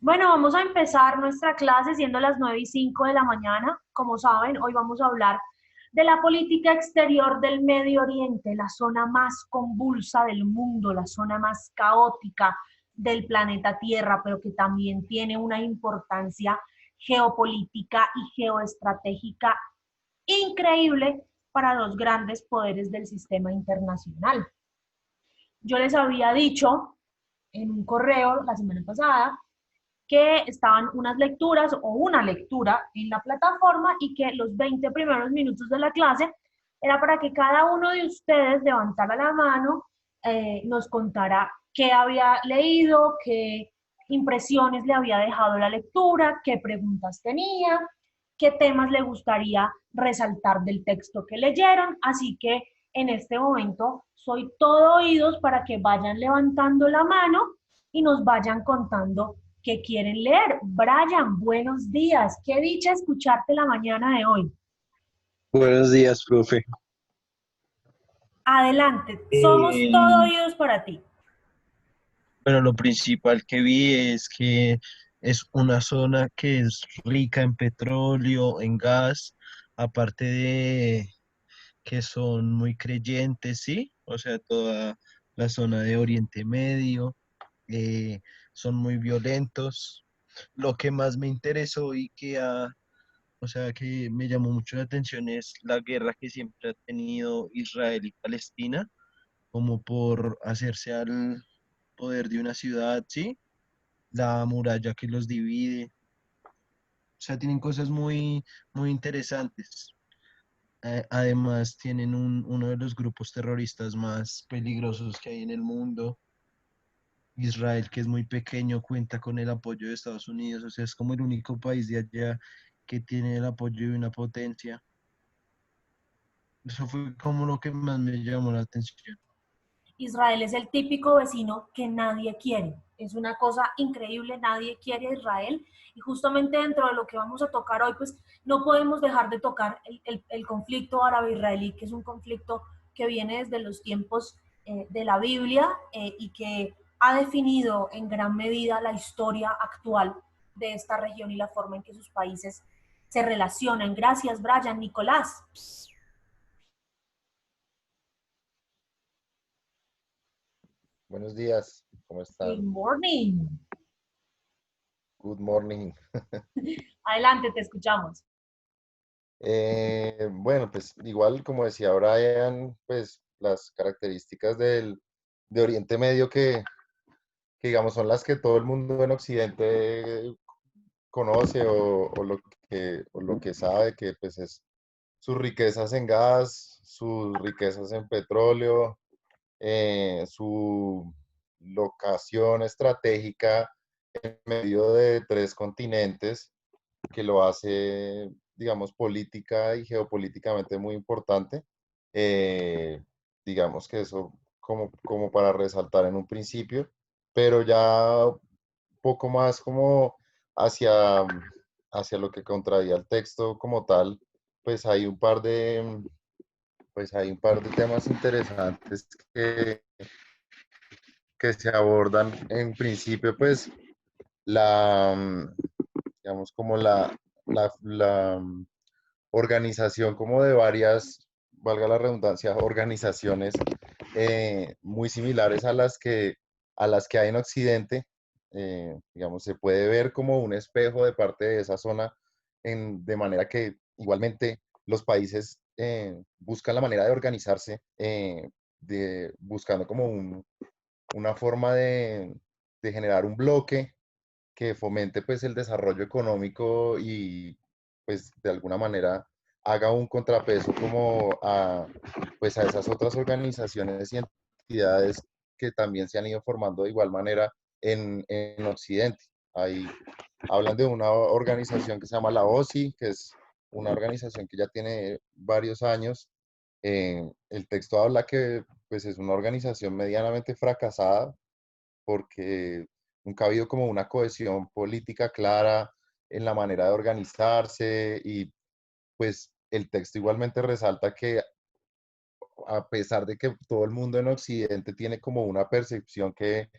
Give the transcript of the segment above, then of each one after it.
Bueno, vamos a empezar nuestra clase siendo las 9:05 de la mañana. Como saben, hoy vamos a hablar de la política exterior del Medio Oriente, la zona más convulsa del mundo, la zona más caótica del planeta Tierra, pero que también tiene una importancia geopolítica y geoestratégica increíble para los grandes poderes del sistema internacional. Yo les había dicho en un correo la semana pasada que estaban unas lecturas o una lectura en la plataforma y que los 20 primeros minutos de la clase era para que cada uno de ustedes levantara la mano, nos contara qué había leído, qué impresiones le había dejado la lectura, qué preguntas tenía, qué temas le gustaría resaltar del texto que leyeron. Así que en este momento soy todo oídos para que vayan levantando la mano y nos vayan contando qué quieren leer. Brian, buenos días. Qué dicha escucharte la mañana de hoy. Buenos días, profe. Adelante, somos todo Eh, oídos para ti. bueno, lo principal que vi es que es una zona que es rica en petróleo, en gas, aparte de que son muy creyentes, ¿sí? O sea, toda la zona de Oriente Medio, eh, son muy violentos. Lo que más me interesó y o sea, que me llamó mucho la atención es la guerra que siempre ha tenido Israel y Palestina como por hacerse al poder de una ciudad, ¿sí? La muralla que los divide. O sea, tienen cosas muy interesantes. Además, tienen uno de los grupos terroristas más peligrosos que hay en el mundo. Israel, que es muy pequeño, cuenta con el apoyo de Estados Unidos. O sea, es como el único país de allá que tiene el apoyo de una potencia. Eso fue como lo que más me llamó la atención. Israel es el típico vecino que nadie quiere. Es una cosa increíble, nadie quiere a Israel. Y justamente dentro de lo que vamos a tocar hoy, pues no podemos dejar de tocar el conflicto árabe-israelí, que es un conflicto que viene desde los tiempos de la Biblia y que ha definido en gran medida la historia actual de esta región y la forma en que sus países se relacionan. Gracias, Brian. Nicolás. Buenos días, ¿cómo Good están? morning. Good morning. Adelante, te escuchamos. Bueno, pues igual como decía Brian, pues las características de Oriente Medio que digamos son las que todo el mundo en Occidente conoce o lo que sabe, que pues es sus riquezas en gas, sus riquezas en petróleo, su locación estratégica en medio de tres continentes que lo hace, digamos, política y geopolíticamente muy importante. Eh, digamos que eso como para resaltar en un principio, pero ya un poco más como hacia, hacia lo que contraía el texto como tal, pues hay un par de, pues hay un par de temas interesantes que se abordan. En principio, pues la, digamos, como la organización como de varias, valga la redundancia, organizaciones muy similares a las que hay en Occidente. Digamos, se puede ver como un espejo de parte de esa zona, de manera que igualmente los países buscan la manera de organizarse, buscando como una forma de generar un bloque que fomente pues el desarrollo económico y pues de alguna manera haga un contrapeso como pues a esas otras organizaciones y entidades que también se han ido formando de igual manera en Occidente. Ahí hablan de una organización que se llama la OSI, que es una organización que ya tiene varios años. El texto habla que pues es una organización medianamente fracasada porque nunca ha habido como una cohesión política clara en la manera de organizarse y pues el texto igualmente resalta que a pesar de que todo el mundo en Occidente tiene como una percepción que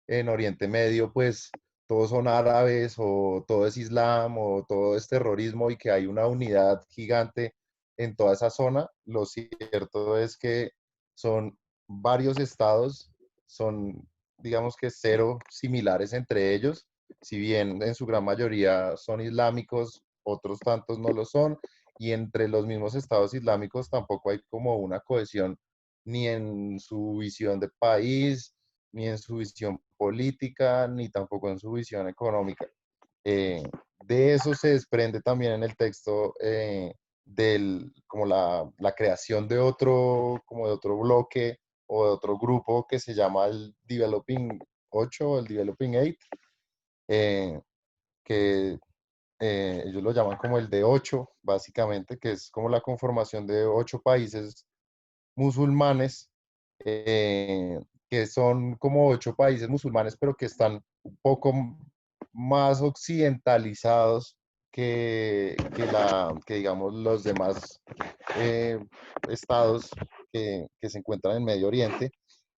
en Oriente Medio pues todos son árabes o todo es islam o todo es terrorismo y que hay una unidad gigante en toda esa zona. Lo cierto es que son varios estados, son digamos que cero similares entre ellos, si bien en su gran mayoría son islámicos, otros tantos no lo son, y entre los mismos estados islámicos tampoco hay como una cohesión ni en su visión de país, ni en su visión política, ni tampoco en su visión económica. Eh, de eso se desprende también en el texto como la creación de otro, como de otro bloque o de otro grupo que se llama el Developing 8 o el Developing 8, eh, que ellos lo llaman como el D8, básicamente, que es como la conformación de 8 países musulmanes, eh, que son como 8 países musulmanes, pero que están un poco más occidentalizados que digamos, los demás eh, estados que se encuentran en Medio Oriente.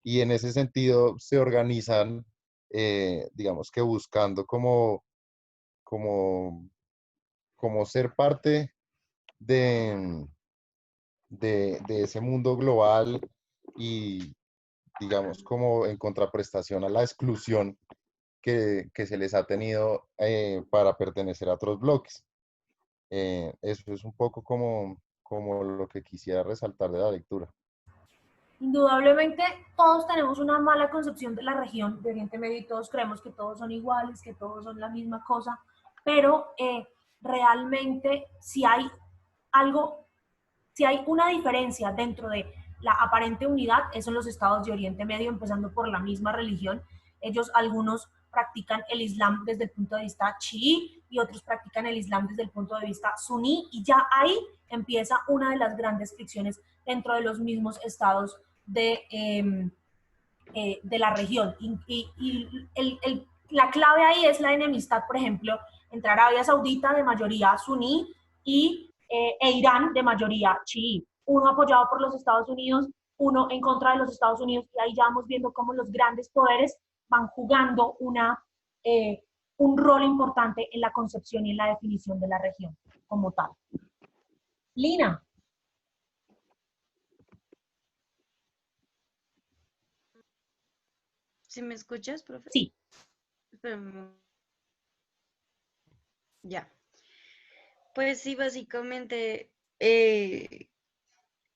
Y en ese sentido se organizan, digamos que buscando como, como ser parte de, de ese mundo global y, digamos, como en contraprestación a la exclusión que se les ha tenido para pertenecer a otros bloques. Eso es un poco como lo que quisiera resaltar de la lectura. Indudablemente todos tenemos una mala concepción de la región de Oriente Medio y todos creemos que todos son iguales, que todos son la misma cosa, pero realmente si hay algo, si hay una diferencia dentro de la aparente unidad, es en los estados de Oriente Medio, empezando por la misma religión. Ellos, algunos practican el Islam desde el punto de vista chií y otros practican el Islam desde el punto de vista suní, y ya ahí empieza una de las grandes fricciones dentro de los mismos estados de la región. La clave ahí es la enemistad, por ejemplo, entre Arabia Saudita de mayoría suní e Irán de mayoría chií. Uno apoyado por los Estados Unidos, uno en contra de los Estados Unidos, y ahí ya vamos viendo cómo los grandes poderes van jugando un rol importante en la concepción y en la definición de la región como tal. Lina. ¿Sí me escuchas, profe? Sí. Ya. Pues sí, básicamente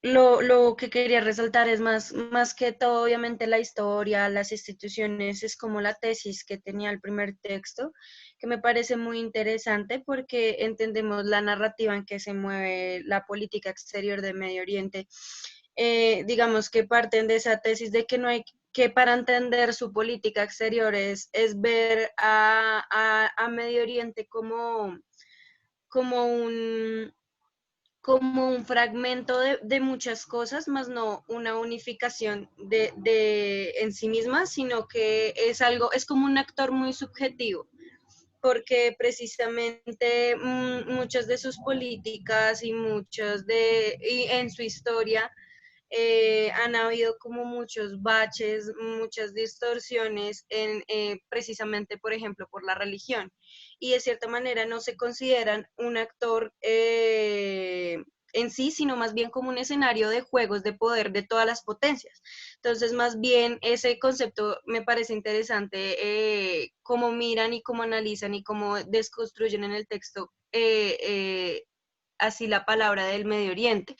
lo que quería resaltar es más que todo, obviamente, la historia, las instituciones, es como la tesis que tenía el primer texto, que me parece muy interesante porque entendemos la narrativa en que se mueve la política exterior de Medio Oriente. Digamos que parten de esa tesis de que no hay que para entender su política exterior es ver a Medio Oriente como un como un fragmento de muchas cosas, más no una unificación en sí misma, sino que es algo, es como un actor muy subjetivo, porque precisamente muchas de sus políticas y en su historia han habido como muchos baches, muchas distorsiones precisamente, por ejemplo, por la religión. Y de cierta manera no se consideran un actor en sí, sino más bien como un escenario de juegos de poder de todas las potencias. Entonces, más bien ese concepto me parece interesante, cómo miran y cómo analizan y cómo desconstruyen en el texto así la palabra del Medio Oriente,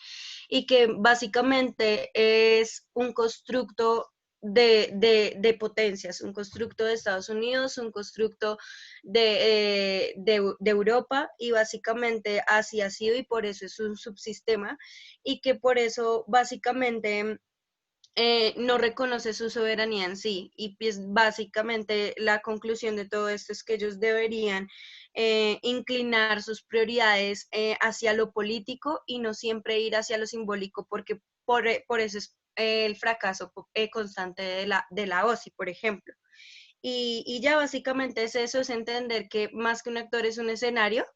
y que básicamente es un constructo de potencias, un constructo de Estados Unidos, un constructo de Europa, y básicamente así ha sido y por eso es un subsistema, y que por eso básicamente no reconoce su soberanía en sí. Y pues básicamente la conclusión de todo esto es que ellos deberían inclinar sus prioridades hacia lo político y no siempre ir hacia lo simbólico, porque por eso es el fracaso constante de la OSI, por ejemplo. Y ya básicamente es eso, es entender que más que un actor es un escenario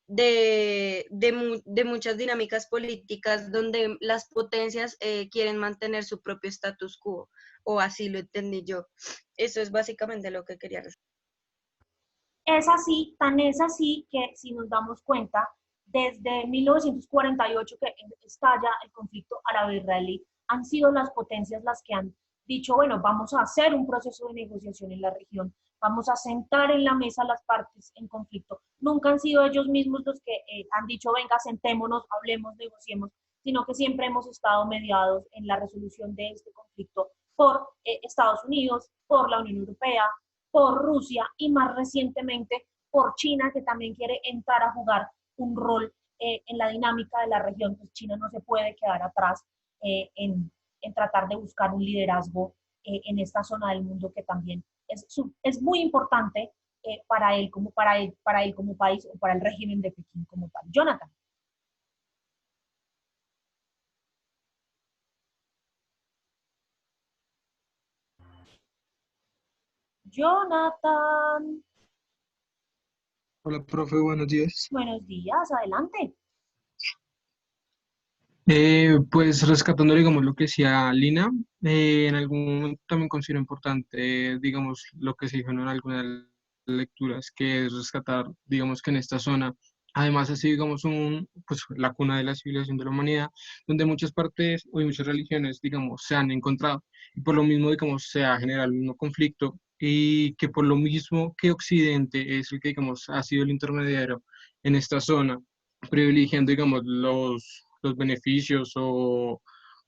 de muchas dinámicas políticas donde las potencias quieren mantener su propio status quo, o así lo entendí yo. Eso es básicamente lo que quería decir. Tan es así que si nos damos cuenta, desde 1948 que estalla el conflicto árabe-israelí, han sido las potencias las que han dicho, bueno, vamos a hacer un proceso de negociación en la región, vamos a sentar en la mesa las partes en conflicto. Nunca han sido ellos mismos los que han dicho, venga, sentémonos, hablemos, negociemos, sino que siempre hemos estado mediados en la resolución de este conflicto por Estados Unidos, por la Unión Europea, por Rusia y más recientemente por China, que también quiere entrar a jugar un rol en la dinámica de la región. Pues China no se puede quedar atrás en tratar de buscar un liderazgo en esta zona del mundo que también es muy importante para él como país o para el régimen de Pekín como tal. Jonathan. Jonathan. Hola, profe, buenos días. Buenos días, adelante. Pues rescatando, digamos, lo que decía Lina, en algún momento también considero importante, digamos, lo que se dijo en algunas lecturas, que es rescatar, digamos, que en esta zona, además así, digamos, pues la cuna de la civilización de la humanidad, donde muchas partes o muchas religiones, digamos, se han encontrado, y por lo mismo, digamos, se ha generado el mismo conflicto, y que por lo mismo que Occidente es el que, digamos, ha sido el intermediario en esta zona, privilegiando, digamos, los beneficios o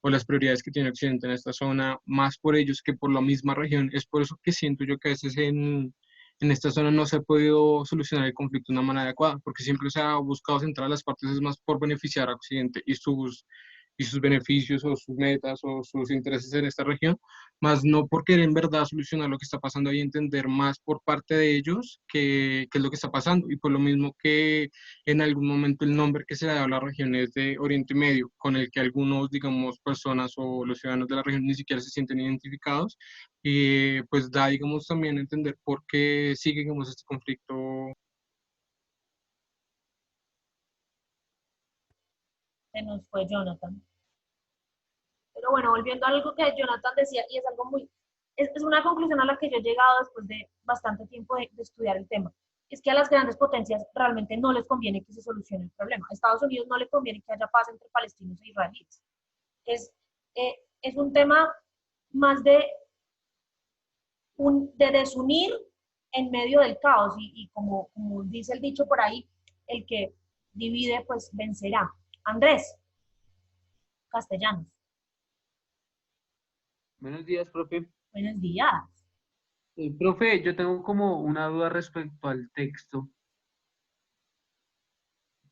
las prioridades que tiene Occidente en esta zona, más por ellos que por la misma región. Es por eso que siento yo que a veces en esta zona no se ha podido solucionar el conflicto de una manera adecuada, porque siempre se ha buscado centrar las partes es más por beneficiar a Occidente y sus beneficios o sus metas o sus intereses en esta región, más no por querer en verdad solucionar lo que está pasando y entender más por parte de ellos qué es lo que está pasando. Y por lo mismo que en algún momento el nombre que se le da a la región es de Oriente Medio, con el que algunos, digamos, personas o los ciudadanos de la región ni siquiera se sienten identificados, y pues da, digamos, también a entender por qué sigue, digamos, este conflicto. Se nos fue Jonathan. Pero bueno, volviendo a algo que Jonathan decía, y es algo es una conclusión a la que yo he llegado después de bastante tiempo de estudiar el tema, es que a las grandes potencias realmente no les conviene que se solucione el problema. A Estados Unidos no le conviene que haya paz entre palestinos e israelíes. Es un tema más de desunir en medio del caos y como dice el dicho por ahí, el que divide pues vencerá. Andrés Castellanos. Buenos días, profe. Buenos días. Profe, yo tengo como una duda respecto al texto,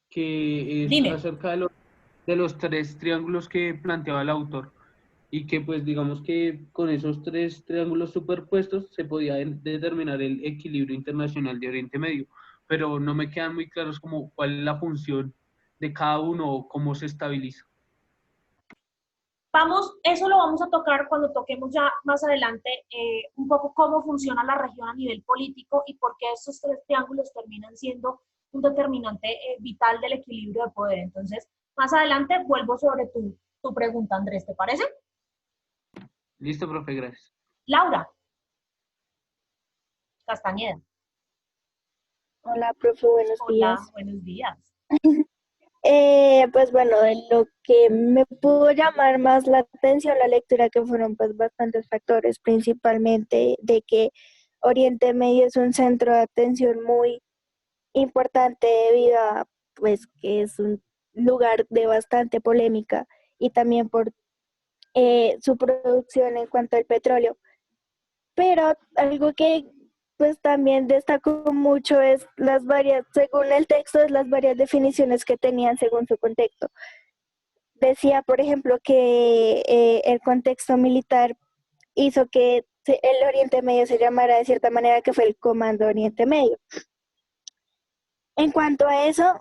que es Dime. acerca de los tres triángulos que planteaba el autor, y que pues digamos que con esos tres triángulos superpuestos se podía determinar el equilibrio internacional de Oriente Medio, pero no me quedan muy claros como cuál es la función de cada uno o cómo se estabiliza. Eso lo vamos a tocar cuando toquemos ya más adelante un poco cómo funciona la región a nivel político y por qué estos tres triángulos terminan siendo un determinante vital del equilibrio de poder. Entonces, más adelante vuelvo sobre tu pregunta, Andrés, ¿te parece? Listo, profe, gracias. Laura Castañeda. Hola, profe, buenos días. Hola, buenos días. Pues bueno, de lo que me pudo llamar más la atención la lectura, que fueron pues bastantes factores, principalmente de que Oriente Medio es un centro de atención muy importante debido a pues que es un lugar de bastante polémica y también por su producción en cuanto al petróleo. Pero algo que pues también destacó mucho es según el texto, es las varias definiciones que tenían según su contexto. Decía, por ejemplo, que el contexto militar hizo que el Oriente Medio se llamara de cierta manera, que fue el Comando Oriente Medio. En cuanto a eso,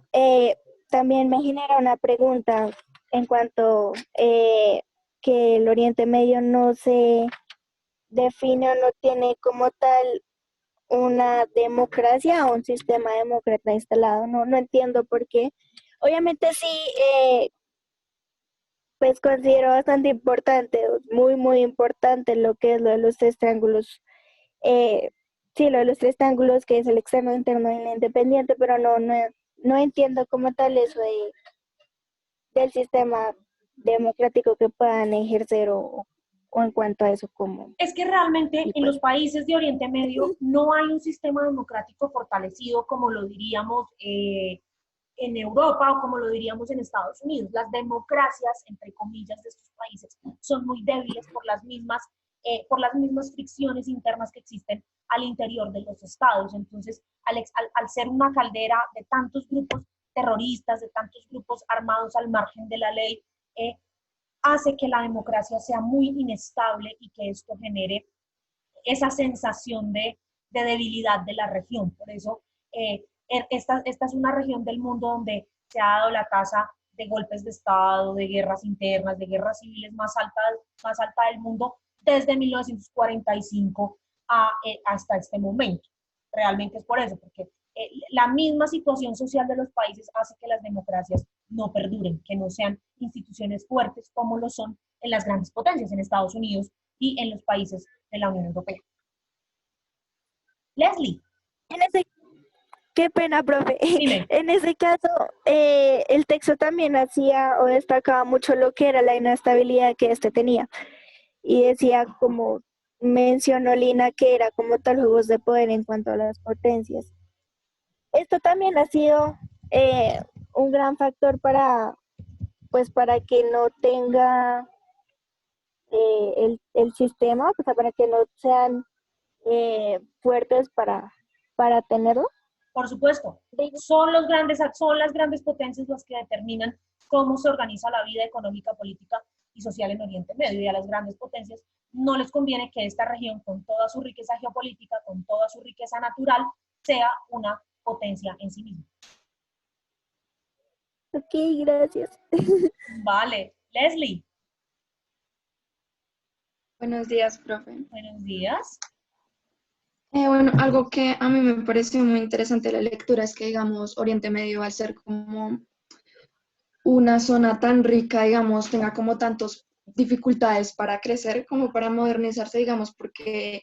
también me genera una pregunta en cuanto que el Oriente Medio no se define o no tiene como tal una democracia o un sistema demócrata instalado. No entiendo por qué. Obviamente sí, pues considero bastante importante, muy, muy importante lo que es lo de los tres triángulos sí, lo de los tres triángulos, que es el externo, interno y el independiente, pero no entiendo como tal eso del sistema democrático que puedan ejercer o en cuanto a eso como... Es que realmente Y en pues, los países de Oriente Medio no hay un sistema democrático fortalecido como lo diríamos en Europa o como lo diríamos en Estados Unidos. Las democracias, entre comillas, de estos países son muy débiles por las mismas fricciones internas que existen al interior de los estados. Entonces, al ser una caldera de tantos grupos terroristas, de tantos grupos armados al margen de la ley, hace que la democracia sea muy inestable y que esto genere esa sensación de debilidad de la región. Por eso, esta es una región del mundo donde se ha dado la tasa de golpes de Estado, de guerras internas, de guerras civiles más alta del mundo desde 1945 hasta este momento. Realmente es por eso, porque la misma situación social de los países hace que las democracias no perduren, que no sean instituciones fuertes como lo son en las grandes potencias, en Estados Unidos y en los países de la Unión Europea. Leslie. en ese, qué pena, profe. Dime. En ese caso, el texto también hacía o destacaba mucho lo que era la inestabilidad que este tenía. Y decía, como mencionó Lina, que era como tal juegos de poder en cuanto a las potencias. Esto también ha sido un gran factor para que no tenga el sistema, o sea, para que no sean fuertes para tenerlo. Por supuesto, son las grandes potencias las que determinan cómo se organiza la vida económica, política y social en Oriente Medio. Y a las grandes potencias no les conviene que esta región, con toda su riqueza geopolítica, con toda su riqueza natural, sea una potencia en sí misma. Ok, gracias. Vale. Leslie. Buenos días, profe. Buenos días. Bueno, algo que a mí me pareció muy interesante de la lectura es que, digamos, Oriente Medio, al ser como una zona tan rica, digamos, tenga como tantas dificultades para crecer como para modernizarse, digamos, porque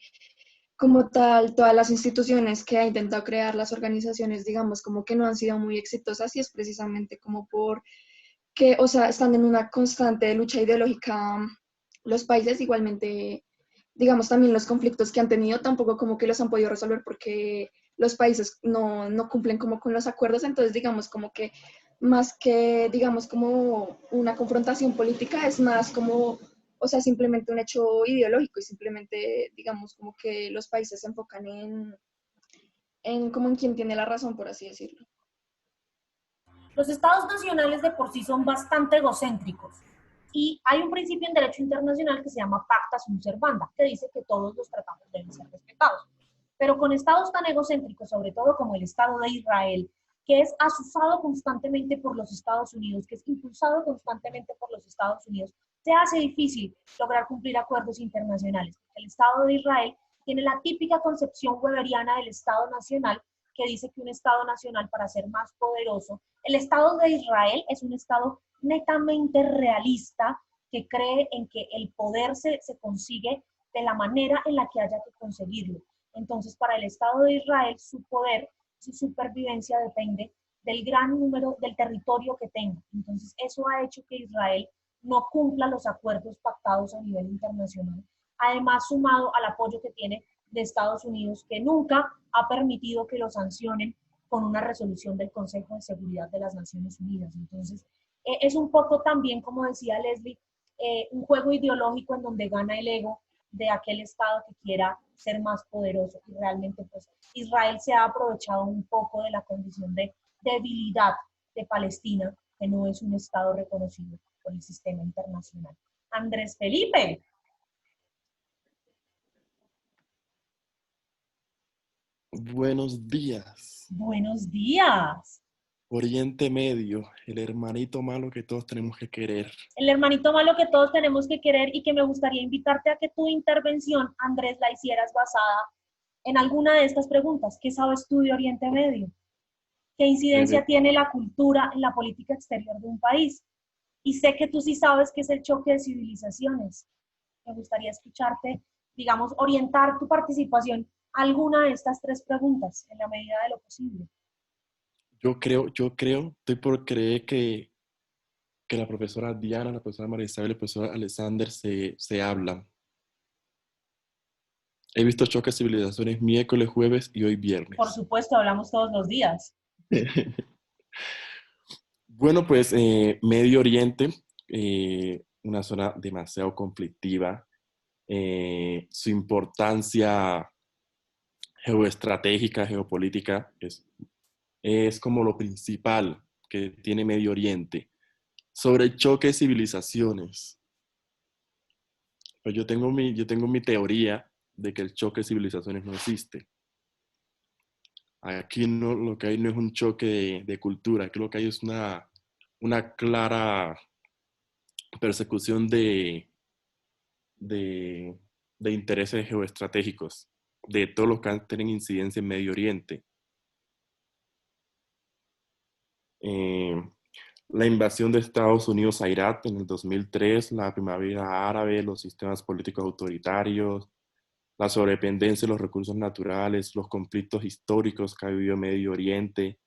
como tal, todas las instituciones que ha intentado crear, las organizaciones, digamos, como que no han sido muy exitosas y es precisamente como por que, o sea, están en una constante lucha ideológica los países, igualmente, digamos, también los conflictos que han tenido, tampoco como que los han podido resolver porque los países no cumplen como con los acuerdos, entonces digamos como que más que, digamos, como una confrontación política, es más como, o sea, simplemente un hecho ideológico y simplemente, digamos, como que los países se enfocan en como en quien tiene la razón, por así decirlo. Los estados nacionales de por sí son bastante egocéntricos y hay un principio en derecho internacional que se llama pacta sunt servanda, que dice que todos los tratados deben ser respetados. Pero con estados tan egocéntricos, sobre todo como el Estado de Israel, que es asusado constantemente por los Estados Unidos, que es impulsado constantemente por los Estados Unidos, se hace difícil lograr cumplir acuerdos internacionales. El Estado de Israel tiene la típica concepción weberiana del Estado nacional, que dice que un Estado nacional, para ser más poderoso, el Estado de Israel es un Estado netamente realista que cree en que el poder se consigue de la manera en la que haya que conseguirlo. Entonces, para el Estado de Israel, su poder, su supervivencia depende del gran número, del territorio que tenga. Entonces, eso ha hecho que Israel no cumpla los acuerdos pactados a nivel internacional. Además, sumado al apoyo que tiene de Estados Unidos, que nunca ha permitido que lo sancionen con una resolución del Consejo de Seguridad de las Naciones Unidas. Entonces, es un poco también, como decía Leslie, un juego ideológico en donde gana el ego de aquel Estado que quiera ser más poderoso. Y realmente, pues, Israel se ha aprovechado un poco de la condición de debilidad de Palestina, que no es un Estado reconocido por el sistema internacional. Andrés Felipe. Buenos días. Buenos días. Oriente Medio, el hermanito malo que todos tenemos que querer. El hermanito malo que todos tenemos que querer y que me gustaría invitarte a que tu intervención, Andrés, la hicieras basada en alguna de estas preguntas. ¿Qué sabes tú de Oriente Medio? ¿Qué incidencia tiene la cultura en la política exterior de un país? Y sé que tú sí sabes qué es el choque de civilizaciones. Me gustaría escucharte, digamos, orientar tu participación alguna de estas tres preguntas en la medida de lo posible. Yo creo, estoy por creer que la profesora Diana, la profesora María Isabel y el profesor Alexander se hablan. He visto Choques de Civilizaciones miércoles, jueves y hoy viernes. Por supuesto, hablamos todos los días. Bueno, pues Medio Oriente, una zona demasiado conflictiva. Su importancia geoestratégica, geopolítica, es como lo principal que tiene Medio Oriente. Sobre el choque de civilizaciones, pues yo tengo mi teoría de que el choque de civilizaciones no existe. Aquí no, lo que hay no es un choque de cultura, aquí lo que hay es una clara persecución de intereses geoestratégicos, de todos los que tienen incidencia en Medio Oriente. La invasión de Estados Unidos a Irak en el 2003, la primavera árabe, los sistemas políticos autoritarios, la sobredependencia de los recursos naturales, los conflictos históricos que ha vivido Medio Oriente,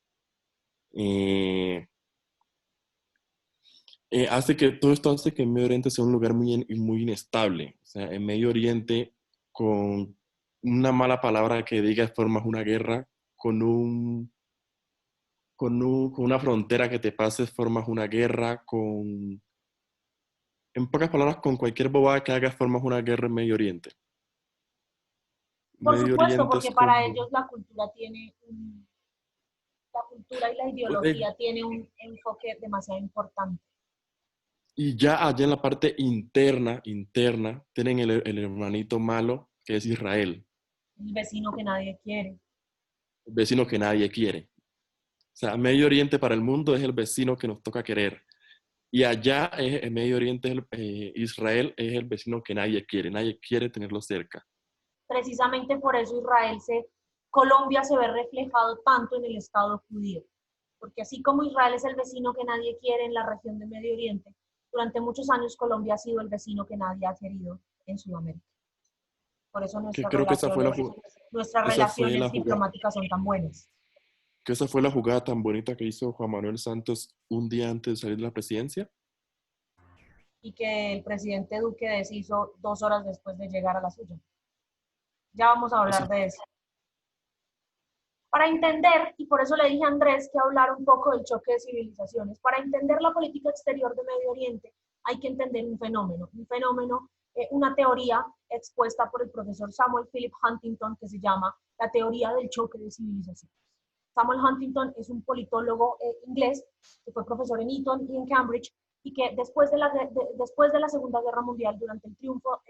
todo esto hace que Medio Oriente sea un lugar muy inestable. O sea, en Medio Oriente, con una mala palabra que digas, formas una guerra, con una frontera que te pases, formas una guerra, en pocas palabras, con cualquier bobada que hagas, formas una guerra en Medio Oriente. Por Medio supuesto, Oriente porque es para como... ellos la cultura y la ideología tiene un enfoque demasiado importante. Y ya allá en la parte interna, tienen el hermanito malo, que es Israel, El vecino que nadie quiere. el vecino que nadie quiere. O sea, Medio Oriente para el mundo es el vecino que nos toca querer. Y allá en Medio Oriente, Israel es el vecino que nadie quiere tenerlo cerca. Precisamente por eso Colombia se ve reflejado tanto en el Estado judío. Porque así como Israel es el vecino que nadie quiere en la región de Medio Oriente, durante muchos años Colombia ha sido el vecino que nadie ha querido en Sudamérica. Por eso Que creo que esa fue la jugada, diplomáticas son tan buenas. que esa fue la jugada tan bonita que hizo Juan Manuel Santos un día antes de salir de la presidencia. Y que el presidente Duque deshizo 2 horas después de llegar a la suya. Ya vamos a hablar de eso. Para entender, y por eso le dije a Andrés que hablar un poco del choque de civilizaciones, para entender la política exterior de Medio Oriente hay que entender un fenómeno, una teoría expuesta por el profesor Samuel Philip Huntington que se llama la teoría del choque de civilizaciones. Samuel Huntington es un politólogo inglés que fue profesor en Eton y en Cambridge y que después de la Segunda Guerra Mundial, durante el triunfo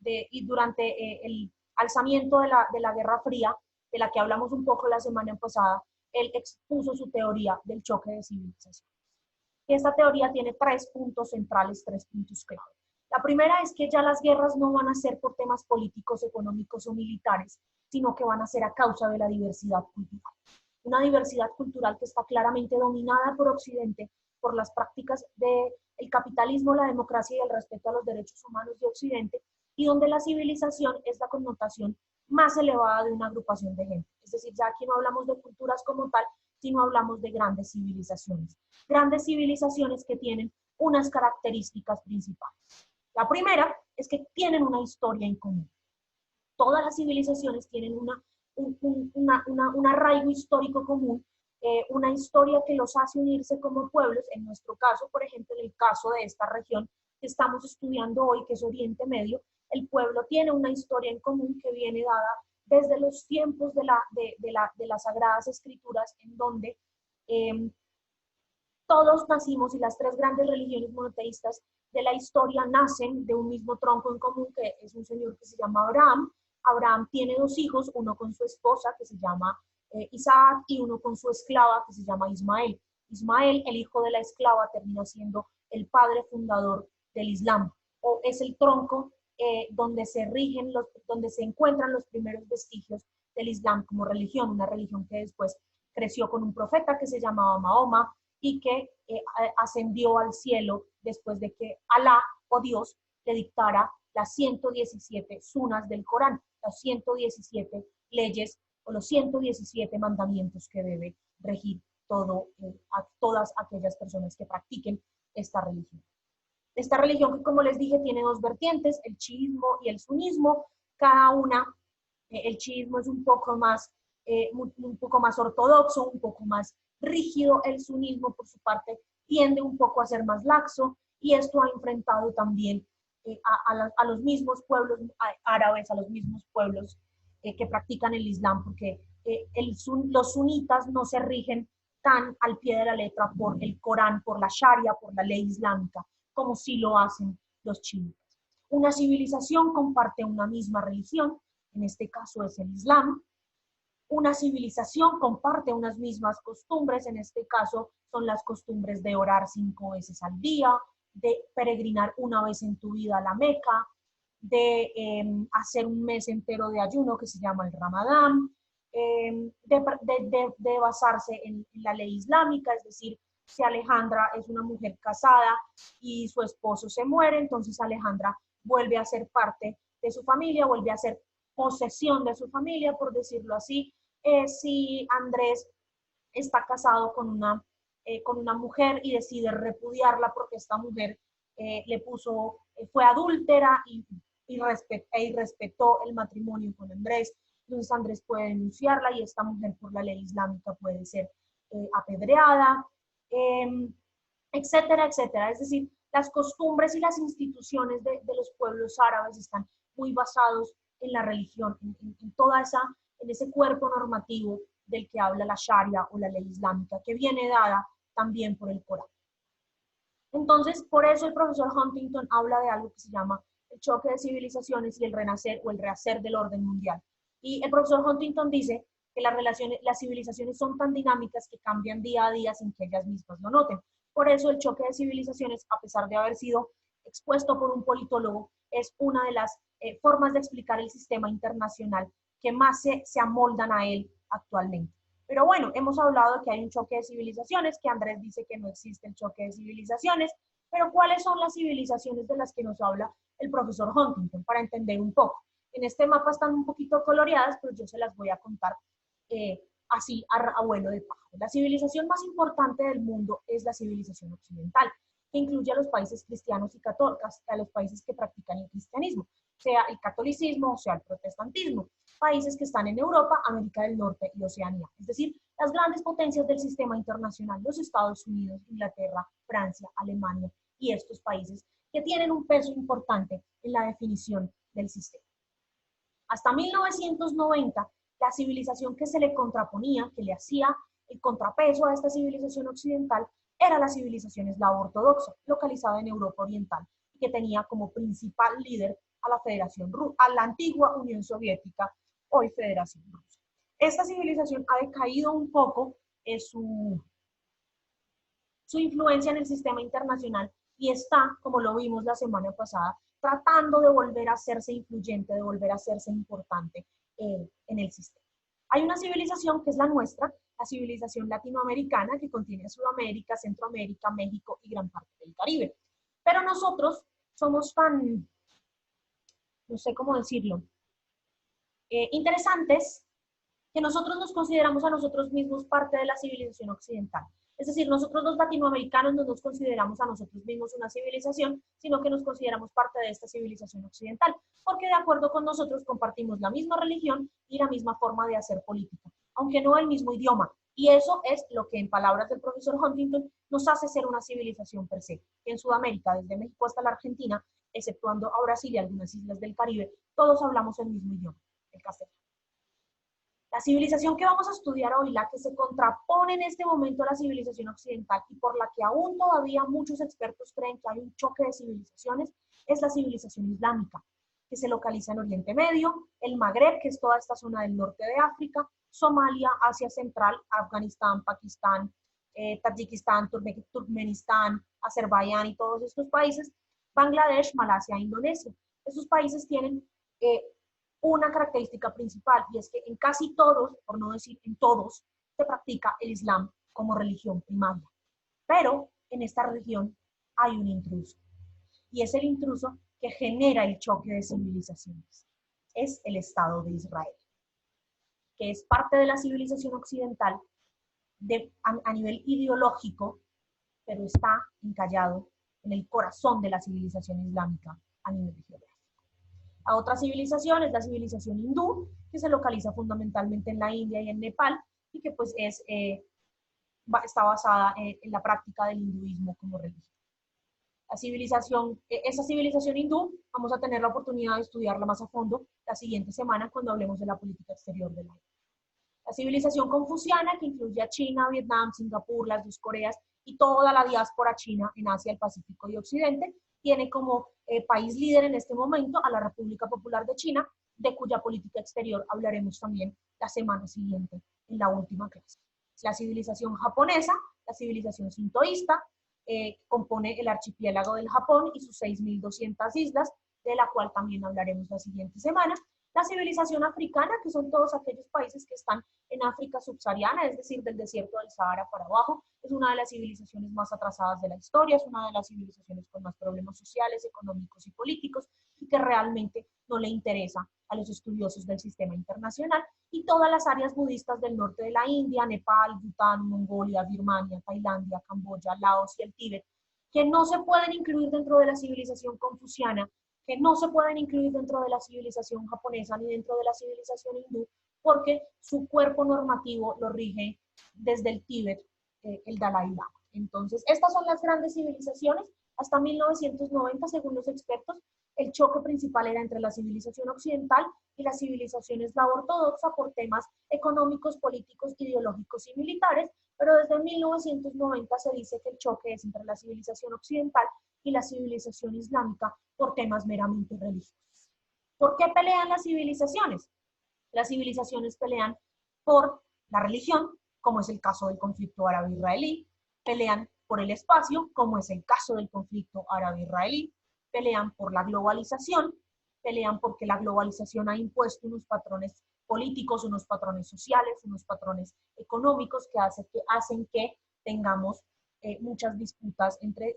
y durante el alzamiento de la Guerra Fría, de la que hablamos un poco la semana pasada, él expuso su teoría del choque de civilizaciones. Y esta teoría tiene 3 puntos centrales, 3 puntos clave. La primera es que ya las guerras no van a ser por temas políticos, económicos o militares, sino que van a ser a causa de la diversidad cultural. Una diversidad cultural que está claramente dominada por Occidente, por las prácticas del capitalismo, la democracia y el respeto a los derechos humanos de Occidente, y donde la civilización es la connotación más elevada de una agrupación de gente. Es decir, ya aquí no hablamos de culturas como tal, sino hablamos de grandes civilizaciones. Grandes civilizaciones que tienen unas características principales. La primera es que tienen una historia en común. Todas las civilizaciones tienen un arraigo histórico común, una historia que los hace unirse como pueblos. En nuestro caso, por ejemplo, en el caso de esta región que estamos estudiando hoy, que es Oriente Medio, el pueblo tiene una historia en común que viene dada desde los tiempos de las Sagradas Escrituras, en donde todos nacimos y las 3 grandes religiones monoteístas de la historia nacen de un mismo tronco en común, que es un señor que se llama Abraham. Abraham tiene 2 hijos, uno con su esposa, que se llama Isaac, y uno con su esclava, que se llama Ismael. Ismael, el hijo de la esclava, termina siendo el padre fundador del Islam, o es el tronco donde se encuentran los primeros vestigios del Islam como religión, una religión que después creció con un profeta que se llamaba Mahoma y que ascendió al cielo después de que Alá o Dios le dictara las 117 sunas del Corán, las 117 leyes o los 117 mandamientos que debe regir a todas aquellas personas que practiquen esta religión. Esta religión que, como les dije, tiene dos vertientes, el chiismo y el sunismo. Cada una, el chiismo es un poco más ortodoxo, un poco más rígido. El sunismo, por su parte, tiende un poco a ser más laxo, y esto ha enfrentado también a los mismos pueblos árabes, a los mismos pueblos que practican el Islam, porque los sunitas no se rigen tan al pie de la letra por el Corán, por la Sharia, por la ley islámica, como sí lo hacen los chiitas. Una civilización comparte una misma religión, en este caso es el Islam. Una civilización comparte unas mismas costumbres, en este caso son las costumbres de orar 5 veces al día, de peregrinar una vez en tu vida a la Meca, de hacer un mes entero de ayuno que se llama el Ramadán, de basarse en la ley islámica, es decir, si Alejandra es una mujer casada y su esposo se muere, entonces Alejandra vuelve a ser parte de su familia, vuelve a ser posesión de su familia, por decirlo así. Si Andrés está casado con una mujer y decide repudiarla porque esta mujer fue adúltera y irrespetó el matrimonio con Andrés, entonces Andrés puede denunciarla y esta mujer por la ley islámica puede ser apedreada, etcétera, etcétera. Es decir, las costumbres y las instituciones de los pueblos árabes están muy basados en la religión, en ese cuerpo normativo del que habla la Sharia o la ley islámica, que viene dada también por el Corán. Entonces, por eso el profesor Huntington habla de algo que se llama el choque de civilizaciones y el renacer o el rehacer del orden mundial. Y el profesor Huntington dice que las civilizaciones son tan dinámicas que cambian día a día sin que ellas mismas lo noten. Por eso el choque de civilizaciones, a pesar de haber sido expuesto por un politólogo, es una de las formas de explicar el sistema internacional que más se amoldan a él actualmente. Pero bueno, hemos hablado de que hay un choque de civilizaciones, que Andrés dice que no existe el choque de civilizaciones, pero ¿cuáles son las civilizaciones de las que nos habla el profesor Huntington? Para entender un poco. En este mapa están un poquito coloreadas, pero yo se las voy a contar así a vuelo de pájaro. La civilización más importante del mundo es la civilización occidental, que incluye a los países cristianos y católicos, a los países que practican el cristianismo, sea el catolicismo o sea el protestantismo, países que están en Europa, América del Norte y Oceanía, es decir, las grandes potencias del sistema internacional, los Estados Unidos, Inglaterra, Francia, Alemania y estos países que tienen un peso importante en la definición del sistema. Hasta 1990, la civilización que se le contraponía, que le hacía el contrapeso a esta civilización occidental, era la civilización eslavo ortodoxa, localizada en Europa Oriental, y que tenía como principal líder a la antigua Unión Soviética, hoy Federación Rusa. Esta civilización ha decaído un poco su influencia en el sistema internacional y está, como lo vimos la semana pasada, tratando de volver a hacerse influyente, de volver a hacerse importante en el sistema. Hay una civilización que es la nuestra, la civilización latinoamericana, que contiene Sudamérica, Centroamérica, México y gran parte del Caribe. Pero nosotros somos tan, no sé cómo decirlo, interesantes, que nosotros nos consideramos a nosotros mismos parte de la civilización occidental. Es decir, nosotros los latinoamericanos no nos consideramos a nosotros mismos una civilización, sino que nos consideramos parte de esta civilización occidental, porque de acuerdo con nosotros compartimos la misma religión y la misma forma de hacer política, aunque no el mismo idioma. Y eso es lo que, en palabras del profesor Huntington, nos hace ser una civilización per se. En Sudamérica, desde México hasta la Argentina, exceptuando a Brasil y algunas islas del Caribe, todos hablamos el mismo idioma, el castellano. La civilización que vamos a estudiar hoy, la que se contrapone en este momento a la civilización occidental y por la que aún todavía muchos expertos creen que hay un choque de civilizaciones, es la civilización islámica, que se localiza en Oriente Medio, el Magreb, que es toda esta zona del norte de África, Somalia, Asia Central, Afganistán, Pakistán, Tayikistán, Turkmenistán, Azerbaiyán y todos estos países, Bangladesh, Malasia e Indonesia. Estos países tienen una característica principal, y es que en casi todos, por no decir en todos, se practica el Islam como religión primaria. Pero en esta religión hay un intruso, y es el intruso que genera el choque de civilizaciones. Es el Estado de Israel. que es parte de la civilización occidental a nivel ideológico, pero está encallado en el corazón de la civilización islámica a nivel geográfico. La otra civilización es la civilización hindú, que se localiza fundamentalmente en la India y en Nepal, y que pues está basada en la práctica del hinduismo como religión. Esa civilización hindú, vamos a tener la oportunidad de estudiarla más a fondo la siguiente semana cuando hablemos de la política exterior de la India. La civilización confuciana, que incluye a China, Vietnam, Singapur, las dos Coreas y toda la diáspora china en Asia, el Pacífico y Occidente, tiene como país líder en este momento a la República Popular de China, de cuya política exterior hablaremos también la semana siguiente en la última clase. La civilización japonesa, la civilización sintoísta, compone el archipiélago del Japón y sus 6.200 islas, de la cual también hablaremos la siguiente semana. La civilización africana, que son todos aquellos países que están en África subsahariana, es decir, del desierto del Sahara para abajo, es una de las civilizaciones más atrasadas de la historia, es una de las civilizaciones con más problemas sociales, económicos y políticos, y que realmente no le interesa a los estudiosos del sistema internacional, y todas las áreas budistas del norte de la India, Nepal, Bután, Mongolia, Birmania, Tailandia, Camboya, Laos y el Tíbet, que no se pueden incluir dentro de la civilización confuciana, que no se pueden incluir dentro de la civilización japonesa ni dentro de la civilización hindú, porque su cuerpo normativo lo rige desde el Tíbet el Dalai Lama. Entonces, estas son las grandes civilizaciones. Hasta 1990, según los expertos, el choque principal era entre la civilización occidental y la civilización eslava ortodoxa por temas económicos, políticos, ideológicos y militares, pero desde 1990 se dice que el choque es entre la civilización occidental y la civilización islámica por temas meramente religiosos. ¿Por qué pelean las civilizaciones? Las civilizaciones pelean por la religión, como es el caso del conflicto árabe-israelí, pelean por el espacio, como es el caso del conflicto árabe-israelí, pelean por la globalización, pelean porque la globalización ha impuesto unos patrones políticos, unos patrones sociales, unos patrones económicos que hacen que tengamos muchas disputas entre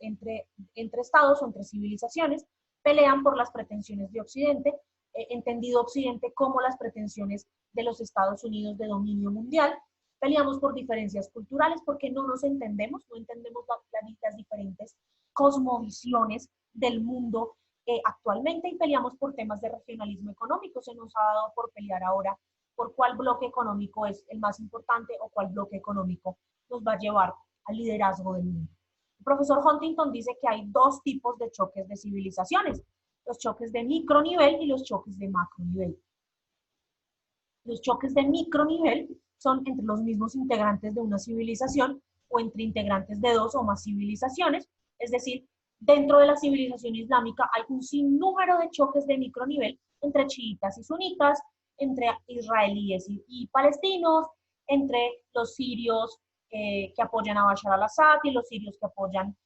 estados o entre civilizaciones, pelean por las pretensiones de Occidente, entendido Occidente como las pretensiones de los Estados Unidos de dominio mundial, peleamos por diferencias culturales porque no nos entendemos, no entendemos las diferentes cosmovisiones del mundo actualmente, y peleamos por temas de regionalismo económico. Se nos ha dado por pelear ahora por cuál bloque económico es el más importante o cuál bloque económico nos va a llevar al liderazgo del mundo. El profesor Huntington dice que hay dos tipos de choques de civilizaciones, los choques de micronivel y los choques de macronivel. Los choques de micronivel son entre los mismos integrantes de una civilización o entre integrantes de dos o más civilizaciones, es decir, dentro de la civilización islámica hay un sinnúmero de choques de micronivel entre chiitas y sunitas, entre israelíes y palestinos, entre los sirios que apoyan a Bashar al-Assad y los sirios que apoyan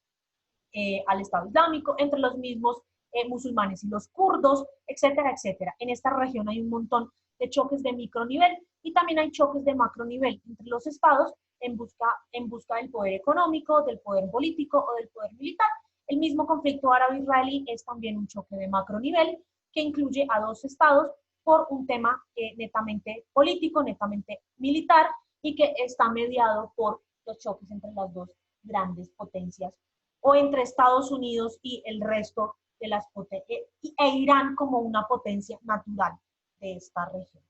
al Estado Islámico, entre los mismos musulmanes y los kurdos, etcétera, etcétera. En esta región hay un montón de choques de micronivel y también hay choques de macronivel entre los estados en busca del poder económico, del poder político o del poder militar. El mismo conflicto árabe-israelí es también un choque de macronivel que incluye a dos estados por un tema netamente político, netamente militar, y que está mediado por los choques entre las dos grandes potencias, o entre Estados Unidos y el resto de las potencias, e Irán como una potencia natural de esta región.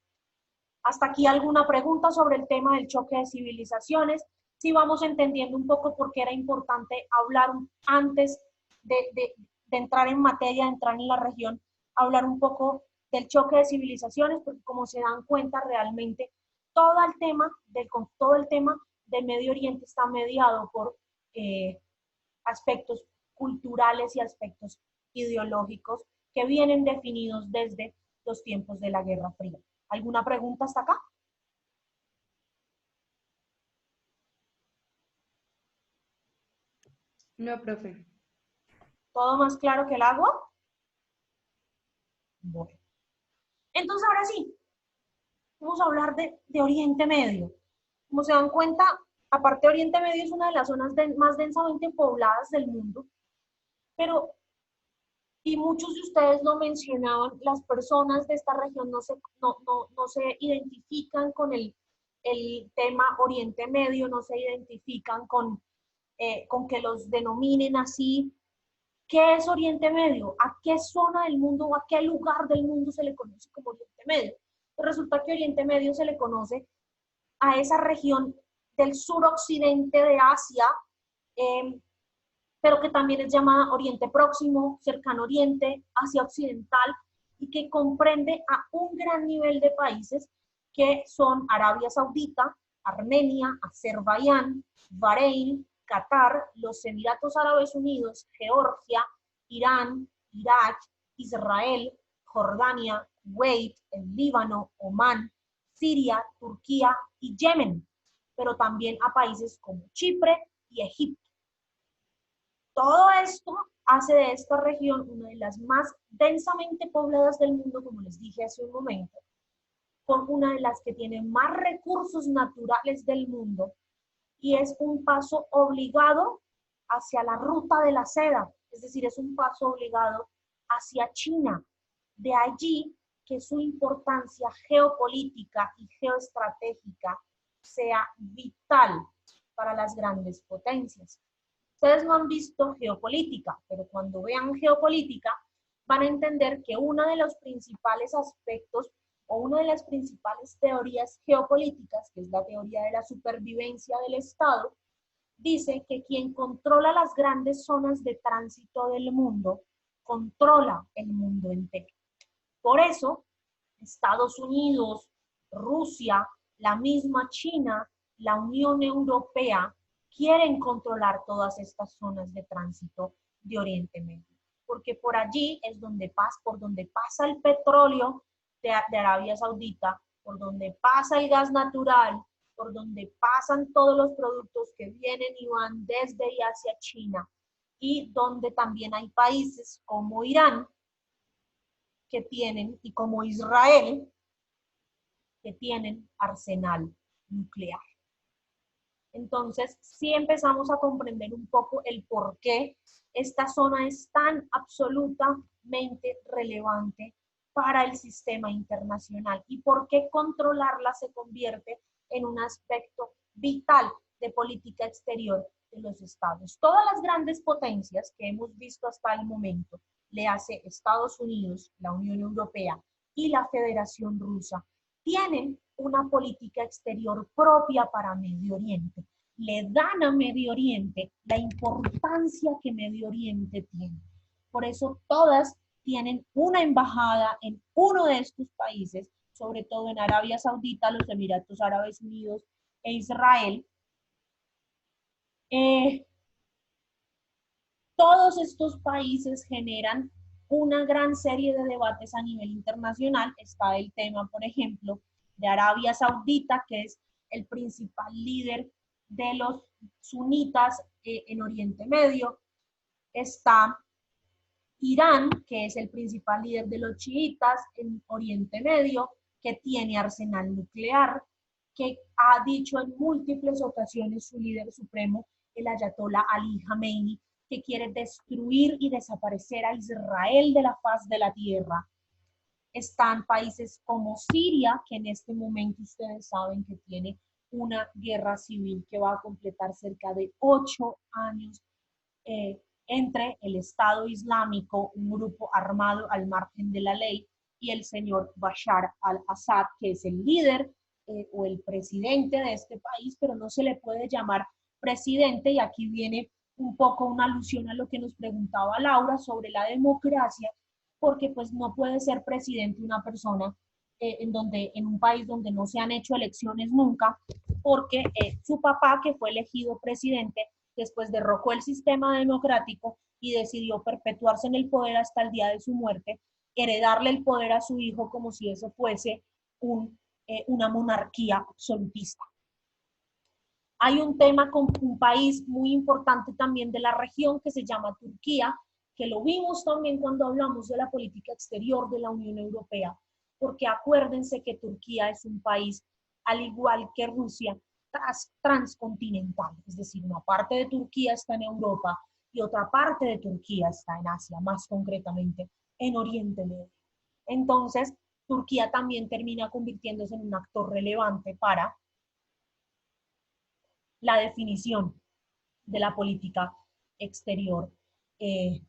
Hasta aquí alguna pregunta sobre el tema del choque de civilizaciones. Si vamos entendiendo un poco por qué era importante hablar antes de entrar en materia, de entrar en la región, hablar un poco del choque de civilizaciones, porque como se dan cuenta realmente todo el tema del Medio Oriente está mediado por aspectos culturales y aspectos ideológicos que vienen definidos desde los tiempos de la Guerra Fría. ¿Alguna pregunta hasta acá? No, profe. ¿Todo más claro que el agua? Bueno. Entonces, ahora sí, vamos a hablar de Oriente Medio. Como se dan cuenta, aparte de Oriente Medio es una de las zonas más densamente pobladas del mundo, pero Y muchos de ustedes lo mencionaban, las personas de esta región no se identifican con el tema Oriente Medio, no se identifican con que los denominen así. ¿Qué es Oriente Medio? ¿A qué zona del mundo o a qué lugar del mundo se le conoce como Oriente Medio? Pues resulta que Oriente Medio se le conoce a esa región del suroccidente de Asia, pero que también es llamada Oriente Próximo, Cercano Oriente, Asia Occidental, y que comprende a un gran nivel de países que son Arabia Saudita, Armenia, Azerbaiyán, Bahrein, Qatar, los Emiratos Árabes Unidos, Georgia, Irán, Irak, Israel, Jordania, Kuwait, el Líbano, Omán, Siria, Turquía y Yemen, pero también a países como Chipre y Egipto. Todo esto hace de esta región una de las más densamente pobladas del mundo, como les dije hace un momento, con una de las que tiene más recursos naturales del mundo, y es un paso obligado hacia la ruta de la seda, es decir, es un paso obligado hacia China. De allí que su importancia geopolítica y geoestratégica sea vital para las grandes potencias. Ustedes no han visto geopolítica, pero cuando vean geopolítica van a entender que uno de los principales aspectos o una de las principales teorías geopolíticas, que es la teoría de la supervivencia del Estado, dice que quien controla las grandes zonas de tránsito del mundo, controla el mundo entero. Por eso, Estados Unidos, Rusia, la misma China, la Unión Europea, quieren controlar todas estas zonas de tránsito de Oriente Medio, porque por allí es por donde pasa el petróleo de Arabia Saudita, por donde pasa el gas natural, por donde pasan todos los productos que vienen y van desde y hacia China, y donde también hay países como Irán que tienen, y como Israel, que tienen arsenal nuclear. Entonces, sí empezamos a comprender un poco el por qué esta zona es tan absolutamente relevante para el sistema internacional y por qué controlarla se convierte en un aspecto vital de política exterior de los estados. Todas las grandes potencias que hemos visto hasta el momento, le hace Estados Unidos, la Unión Europea y la Federación Rusa, tienen una política exterior propia para Medio Oriente. Le dan a Medio Oriente la importancia que Medio Oriente tiene. Por eso todas tienen una embajada en uno de estos países, sobre todo en Arabia Saudita, los Emiratos Árabes Unidos e Israel. Todos estos países generan una gran serie de debates a nivel internacional. Está el tema, por ejemplo, de Arabia Saudita, que es el principal líder de los sunitas en Oriente Medio. Está Irán, que es el principal líder de los chiitas en Oriente Medio, que tiene arsenal nuclear, que ha dicho en múltiples ocasiones su líder supremo, el ayatolá Ali Khamenei, que quiere destruir y desaparecer a Israel de la faz de la tierra. Están países como Siria, que en este momento ustedes saben que tiene una guerra civil que va a completar cerca de 8 años entre el Estado Islámico, un grupo armado al margen de la ley, y el señor Bashar al-Assad, que es el líder o el presidente de este país, pero no se le puede llamar presidente, y aquí viene un poco una alusión a lo que nos preguntaba Laura sobre la democracia, porque pues no puede ser presidente una persona en un país donde no se han hecho elecciones nunca, porque su papá, que fue elegido presidente, después derrocó el sistema democrático y decidió perpetuarse en el poder hasta el día de su muerte, heredarle el poder a su hijo como si eso fuese una monarquía absolutista. Hay un tema con un país muy importante también de la región que se llama Turquía, que lo vimos también cuando hablamos de la política exterior de la Unión Europea, porque acuérdense que Turquía es un país, al igual que Rusia, transcontinental, es decir, una parte de Turquía está en Europa y otra parte de Turquía está en Asia, más concretamente en Oriente Medio. Entonces, Turquía también termina convirtiéndose en un actor relevante para la definición de la política exterior de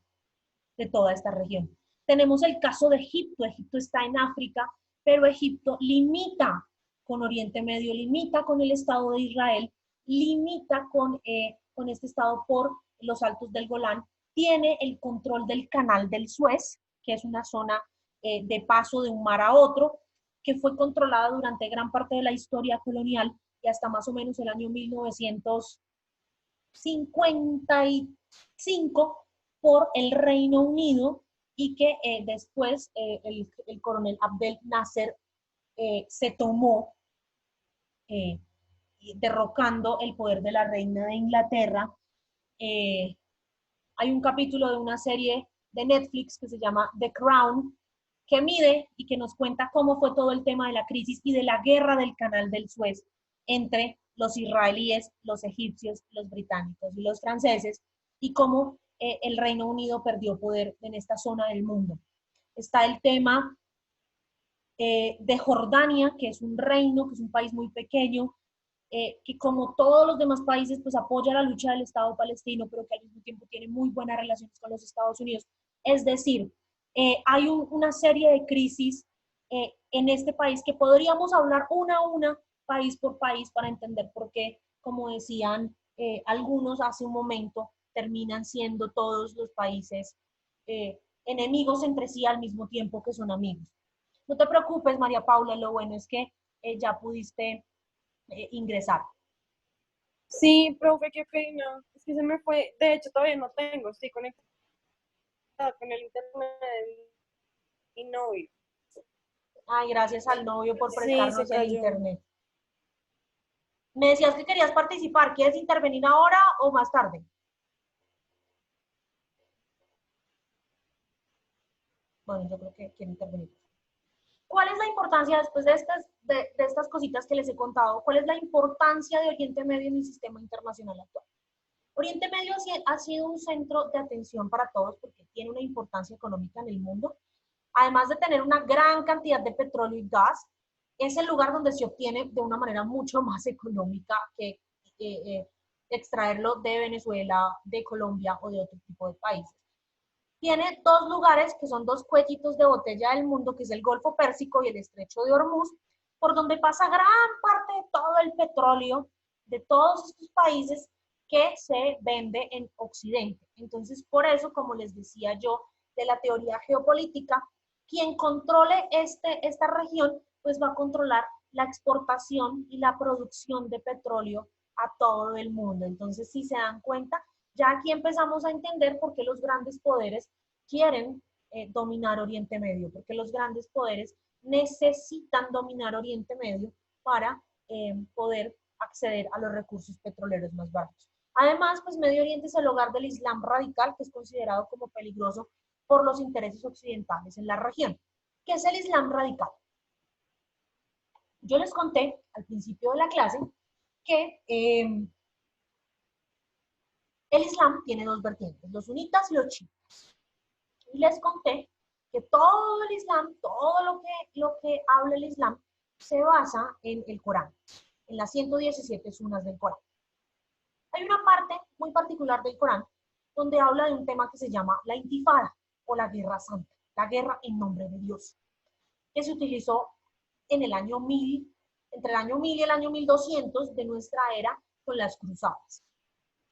toda esta región. Tenemos el caso de Egipto. Egipto está en África, pero Egipto limita con Oriente Medio, limita con el Estado de Israel, limita con este estado por los Altos del Golán, tiene el control del Canal del Suez, que es una zona de paso de un mar a otro, que fue controlada durante gran parte de la historia colonial y hasta más o menos el año 1955 por el Reino Unido, y que después el coronel Abdel Nasser se tomó, derrocando el poder de la reina de Inglaterra. Hay un capítulo de una serie de Netflix que se llama The Crown, que mide y que nos cuenta cómo fue todo el tema de la crisis y de la guerra del Canal del Suez entre los israelíes, los egipcios, los británicos y los franceses, y cómo el Reino Unido perdió poder en esta zona del mundo. Está el tema de Jordania, que es un reino, que es un país muy pequeño, que como todos los demás países, pues apoya la lucha del Estado palestino, pero que al mismo tiempo tiene muy buenas relaciones con los Estados Unidos. Es decir, hay una serie de crisis en este país que podríamos hablar una a una, país por país, para entender por qué, como decían algunos hace un momento, terminan siendo todos los países enemigos entre sí al mismo tiempo que son amigos. No te preocupes, María Paula, lo bueno es que ya pudiste ingresar. Sí, profe, qué pena. Es que se me fue. De hecho, todavía no tengo. Estoy conectada con el internet de mi novio. Ay, gracias al novio por Sí, prestarnos se el cayó. internet. Me decías que querías participar. ¿Quieres intervenir ahora o más tarde? Bueno, yo creo que quiero intervenir. ¿Cuál es la importancia, después de estas cositas que les he contado, cuál es la importancia de Oriente Medio en el sistema internacional actual? Oriente Medio ha sido un centro de atención para todos porque tiene una importancia económica en el mundo. Además de tener una gran cantidad de petróleo y gas, es el lugar donde se obtiene de una manera mucho más económica que extraerlo de Venezuela, de Colombia o de otro tipo de países. Tiene dos lugares que son dos cuellitos de botella del mundo, que es el Golfo Pérsico y el Estrecho de Hormuz, por donde pasa gran parte de todo el petróleo de todos estos países que se vende en Occidente. Entonces, por eso, como les decía yo, de la teoría geopolítica, quien controle esta región, pues va a controlar la exportación y la producción de petróleo a todo el mundo. Entonces, si se dan cuenta, ya aquí empezamos a entender por qué los grandes poderes quieren dominar Oriente Medio, porque los grandes poderes necesitan dominar Oriente Medio para poder acceder a los recursos petroleros más baratos. Además, pues Medio Oriente es el hogar del Islam radical, que es considerado como peligroso por los intereses occidentales en la región. ¿Qué es el Islam radical? Yo les conté al principio de la clase que el Islam tiene dos vertientes, los sunitas y los chiitas. Y les conté que todo el Islam, todo lo que habla el Islam, se basa en el Corán, en las 117 sunas del Corán. Hay una parte muy particular del Corán donde habla de un tema que se llama la intifada o la guerra santa, la guerra en nombre de Dios, que se utilizó en el año 1000, entre el año 1000 y el año 1200 de nuestra era con las cruzadas.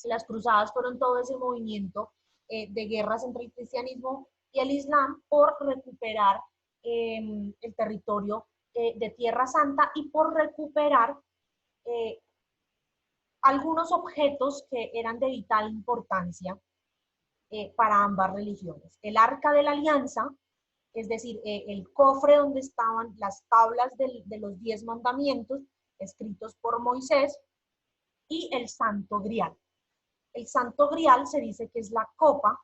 Las cruzadas fueron todo ese movimiento de guerras entre el cristianismo y el Islam por recuperar el territorio de Tierra Santa y por recuperar algunos objetos que eran de vital importancia para ambas religiones. El Arca de la Alianza, es decir, el cofre donde estaban las tablas de los 10 mandamientos escritos por Moisés, y el Santo Grial. El Santo Grial se dice que es la copa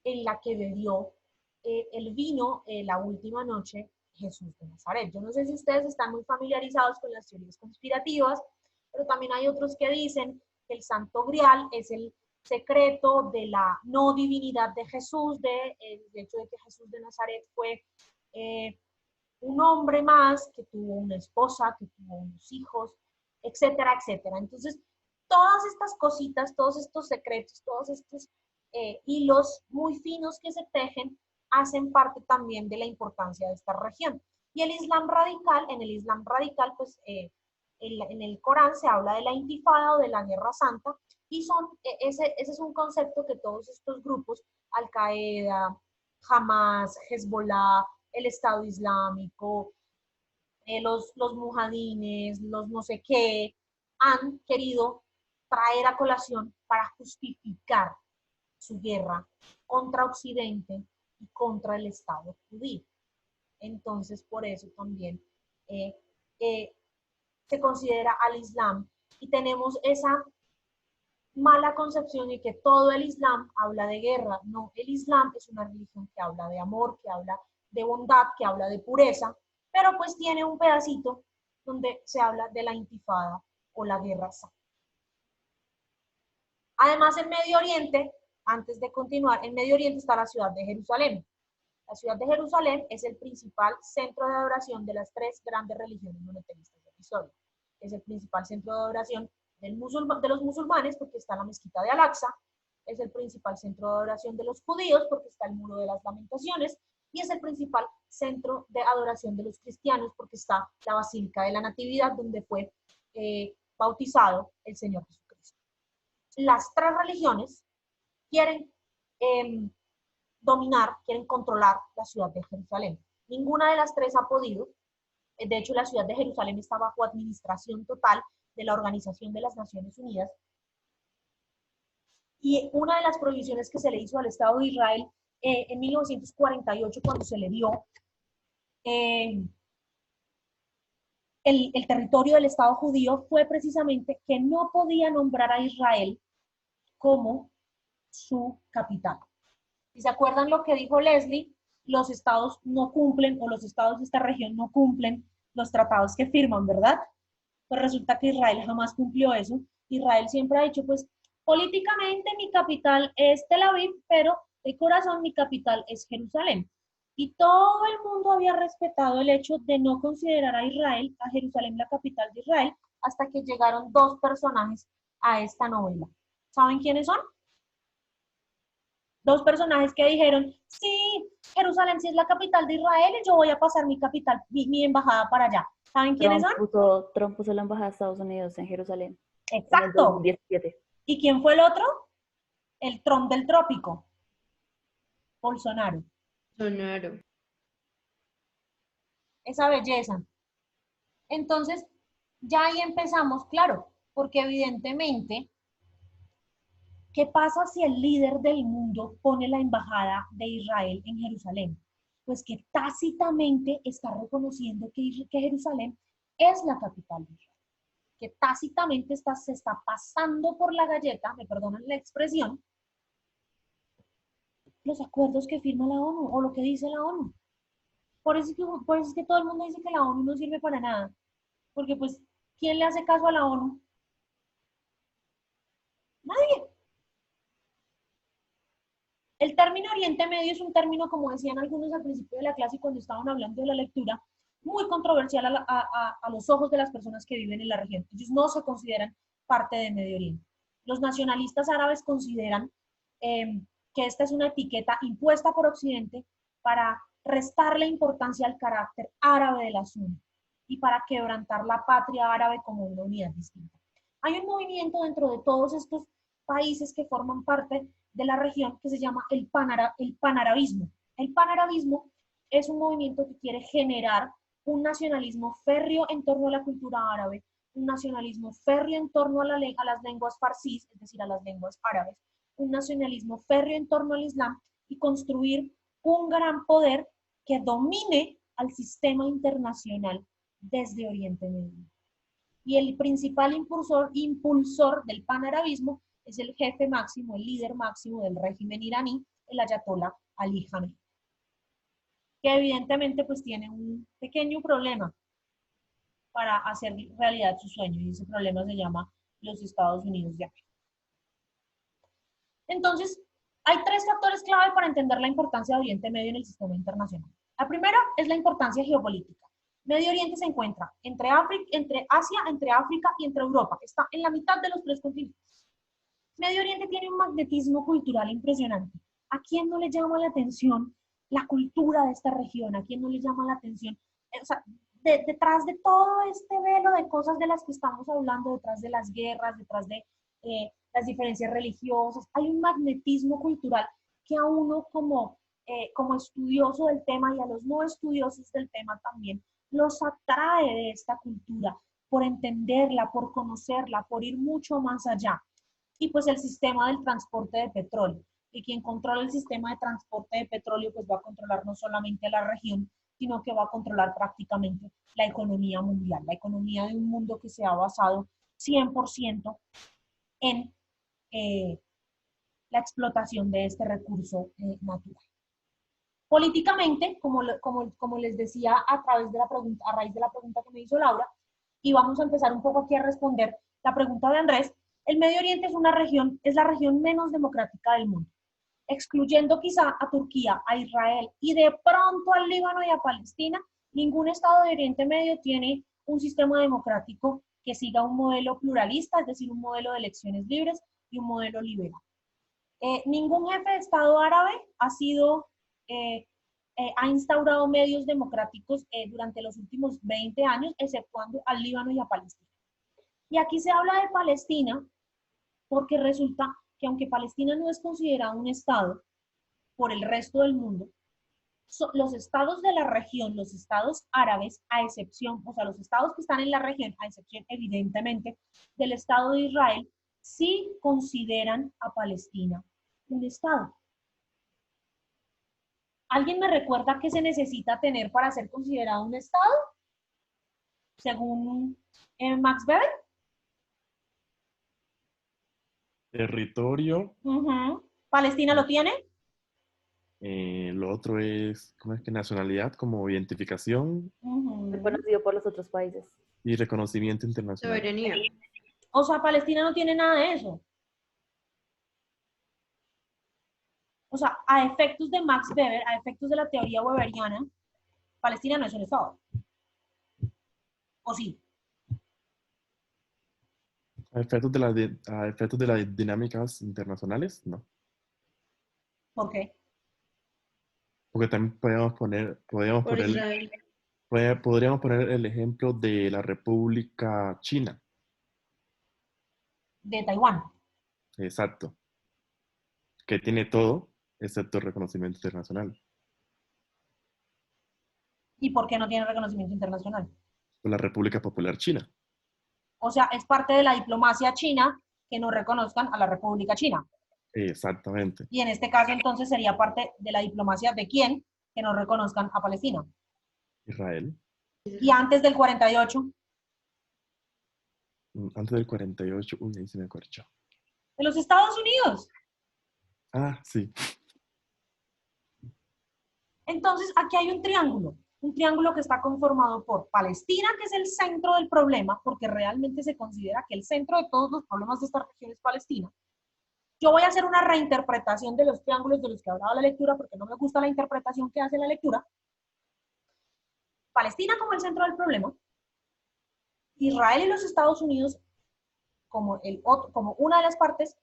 en la que bebió el vino la última noche Jesús de Nazaret. Yo no sé si ustedes están muy familiarizados con las teorías conspirativas, pero también hay otros que dicen que el Santo Grial es el secreto de la no divinidad de Jesús, del hecho de que Jesús de Nazaret fue un hombre más que tuvo una esposa, que tuvo unos hijos, etcétera, etcétera. Entonces, todas estas cositas, todos estos secretos, todos estos hilos muy finos que se tejen, hacen parte también de la importancia de esta región. Y el Islam radical, en el Islam radical, pues en el Corán se habla de la intifada o de la guerra santa, y ese es un concepto que todos estos grupos, Al-Qaeda, Hamas, Hezbollah, el Estado Islámico, los mujahidines, los no sé qué, han querido traer a colación para justificar su guerra contra Occidente y contra el Estado judío. Entonces, por eso también se considera al Islam, y tenemos esa mala concepción de que todo el Islam habla de guerra. No, el Islam es una religión que habla de amor, que habla de bondad, que habla de pureza, pero pues tiene un pedacito donde se habla de la intifada o la guerra santa. Además, en Medio Oriente, antes de continuar, en Medio Oriente está la ciudad de Jerusalén. La ciudad de Jerusalén es el principal centro de adoración de las tres grandes religiones monoteístas de la historia. Es el principal centro de adoración de los musulmanes, porque está la mezquita de Al-Aqsa. Es el principal centro de adoración de los judíos, porque está el Muro de las Lamentaciones. Y es el principal centro de adoración de los cristianos, porque está la Basílica de la Natividad, donde fue bautizado el Señor Jesucristo. Las tres religiones quieren dominar, quieren controlar la ciudad de Jerusalén. Ninguna de las tres ha podido. De hecho, la ciudad de Jerusalén está bajo administración total de la Organización de las Naciones Unidas. Y una de las prohibiciones que se le hizo al Estado de Israel en 1948, cuando se le dio el territorio del Estado judío, fue precisamente que no podía nombrar a Israel como su capital. Si se acuerdan lo que dijo Leslie, los estados no cumplen, o los estados de esta región no cumplen los tratados que firman, ¿verdad? Pues resulta que Israel jamás cumplió eso. Israel siempre ha dicho, pues, políticamente mi capital es Tel Aviv, pero de corazón mi capital es Jerusalén. Y todo el mundo había respetado el hecho de no considerar a Israel, a Jerusalén, la capital de Israel, hasta que llegaron dos personajes a esta novela. ¿Saben quiénes son? Dos personajes que dijeron, sí, Jerusalén sí es la capital de Israel y yo voy a pasar mi capital, mi embajada para allá. ¿Saben quiénes son? Trump puso la embajada de Estados Unidos en Jerusalén. Exacto. En el 2017. ¿Y quién fue el otro? El Trump del trópico. Bolsonaro. Bolsonaro. Esa belleza. Entonces, ya ahí empezamos, claro, porque evidentemente, ¿qué pasa si el líder del mundo pone la embajada de Israel en Jerusalén? Pues que tácitamente está reconociendo que Jerusalén es la capital de Israel. Que tácitamente se está pasando por la galleta, me perdonan la expresión, los acuerdos que firma la ONU o lo que dice la ONU. Por eso es que todo el mundo dice que la ONU no sirve para nada. Porque pues, ¿quién le hace caso a la ONU? Nadie. El término Oriente Medio es un término, como decían algunos al principio de la clase cuando estaban hablando de la lectura, muy controversial a los ojos de las personas que viven en la región. Ellos no se consideran parte de Medio Oriente. Los nacionalistas árabes consideran que esta es una etiqueta impuesta por Occidente para restarle importancia al carácter árabe del asunto y para quebrantar la patria árabe como una unidad distinta. Hay un movimiento dentro de todos estos países que forman parte de la región que se llama el panarabismo. El panarabismo es un movimiento que quiere generar un nacionalismo férreo en torno a la cultura árabe, un nacionalismo férreo en torno a las lenguas farsís, es decir, a las lenguas árabes, un nacionalismo férreo en torno al Islam y construir un gran poder que domine al sistema internacional desde Oriente Medio. Y el principal impulsor del panarabismo es el jefe máximo, el líder máximo del régimen iraní, el ayatolá Ali Khamenei, que evidentemente pues tiene un pequeño problema para hacer realidad su sueño, y ese problema se llama los Estados Unidos de América. Entonces, hay tres factores clave para entender la importancia de Oriente Medio en el sistema internacional. La primera es la importancia geopolítica. Medio Oriente se encuentra entre Asia, entre África y entre Europa. Está en la mitad de los tres continentes. Medio Oriente tiene un magnetismo cultural impresionante. ¿A quién no le llama la atención la cultura de esta región? ¿A quién no le llama la atención? O sea, detrás de todo este velo de cosas de las que estamos hablando, detrás de las guerras, detrás de las diferencias religiosas, hay un magnetismo cultural que a uno como estudioso del tema y a los no estudiosos del tema también los atrae de esta cultura, por entenderla, por conocerla, por ir mucho más allá. Y pues el sistema del transporte de petróleo. Y quien controla el sistema de transporte de petróleo pues va a controlar no solamente la región, sino que va a controlar prácticamente la economía mundial, la economía de un mundo que se ha basado 100% en la explotación de este recurso natural. Políticamente, como les decía a raíz de la pregunta que me hizo Laura, y vamos a empezar un poco aquí a responder la pregunta de Andrés, el Medio Oriente es la región menos democrática del mundo, excluyendo quizá a Turquía, a Israel y de pronto al Líbano y a Palestina. Ningún estado de Oriente Medio tiene un sistema democrático que siga un modelo pluralista, es decir, un modelo de elecciones libres y un modelo liberal. Ningún jefe de Estado árabe ha instaurado medios democráticos durante los últimos 20 años, exceptuando al Líbano y a Palestina. Y aquí se habla de Palestina porque resulta que aunque Palestina no es considerado un Estado por el resto del mundo, los estados de la región, los estados árabes, a excepción, o sea, los estados que están en la región, a excepción evidentemente del Estado de Israel, sí consideran a Palestina un Estado. ¿Alguien me recuerda qué se necesita tener para ser considerado un Estado? Según Max Weber. Territorio. ¿Palestina lo tiene? Lo otro es, ¿cómo es que? Nacionalidad, como identificación. Reconocido por los otros países. Y reconocimiento internacional. Soberanía. O sea, Palestina no tiene nada de eso. O sea, a efectos de Max Weber, a efectos de la teoría weberiana, Palestina no es un Estado. ¿O sí? A efectos de las dinámicas internacionales, no. ¿Por qué? Porque también podríamos poner el ejemplo de la República China. De Taiwán. Exacto. Que tiene todo, excepto el reconocimiento internacional. ¿Y por qué no tiene reconocimiento internacional? Por la República Popular China. O sea, es parte de la diplomacia china que no reconozcan a la República China. Exactamente. Y en este caso, entonces, sería parte de la diplomacia de quién que no reconozcan a Palestina. Israel. Y antes del 48. Antes del 48, uy, ahí se me corchó. De los Estados Unidos. Ah, sí. Entonces, aquí hay un triángulo que está conformado por Palestina, que es el centro del problema, porque realmente se considera que el centro de todos los problemas de esta región es Palestina. Yo voy a hacer una reinterpretación de los triángulos de los que hablaba la lectura, porque no me gusta la interpretación que hace la lectura. Palestina como el centro del problema, Israel y los Estados Unidos como una de las partes,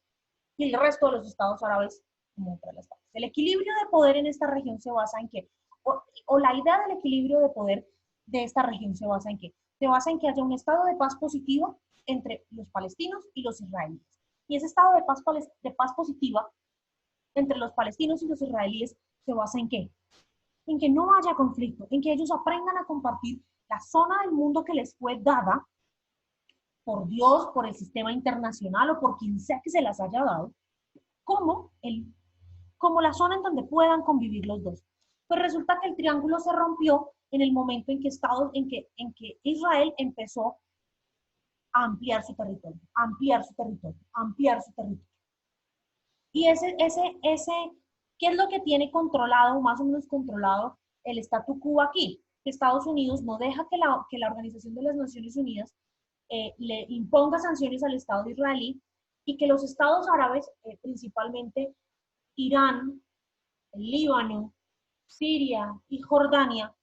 y el resto de los estados árabes como otra de las partes. El equilibrio de poder en esta región se basa en qué? O la idea del equilibrio de poder de esta región se basa en qué? Se basa en que haya un estado de paz positivo entre los palestinos y los israelíes. Y ese estado de paz positiva entre los palestinos y los israelíes se basa en qué? En que no haya conflicto, en que ellos aprendan a compartir la zona del mundo que les fue dada por Dios, por el sistema internacional o por quien sea que se las haya dado, como la zona en donde puedan convivir los dos. Pues resulta que el triángulo se rompió en el momento en que Israel empezó a ampliar su territorio. Y ¿qué es lo que tiene controlado, más o menos controlado, el statu quo aquí? Que Estados Unidos no deja que la Organización de las Naciones Unidas le imponga sanciones al Estado israelí y que los estados árabes, principalmente Irán, el Líbano, Siria y Jordania,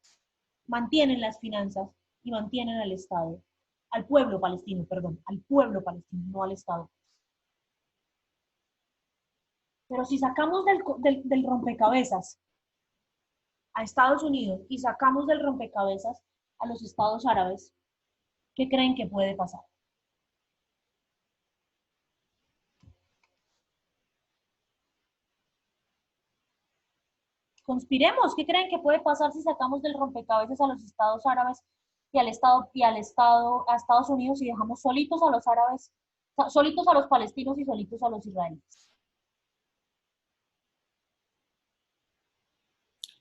mantienen las finanzas y mantienen al Estado, al pueblo palestino, perdón, al pueblo palestino, no al Estado. Pero si sacamos del rompecabezas a Estados Unidos y sacamos del rompecabezas a los estados árabes, ¿qué creen que puede pasar? Conspiremos, ¿qué creen que puede pasar si sacamos del rompecabezas a los estados árabes y a Estados Unidos y dejamos solitos a los árabes, solitos a los palestinos y solitos a los israelíes?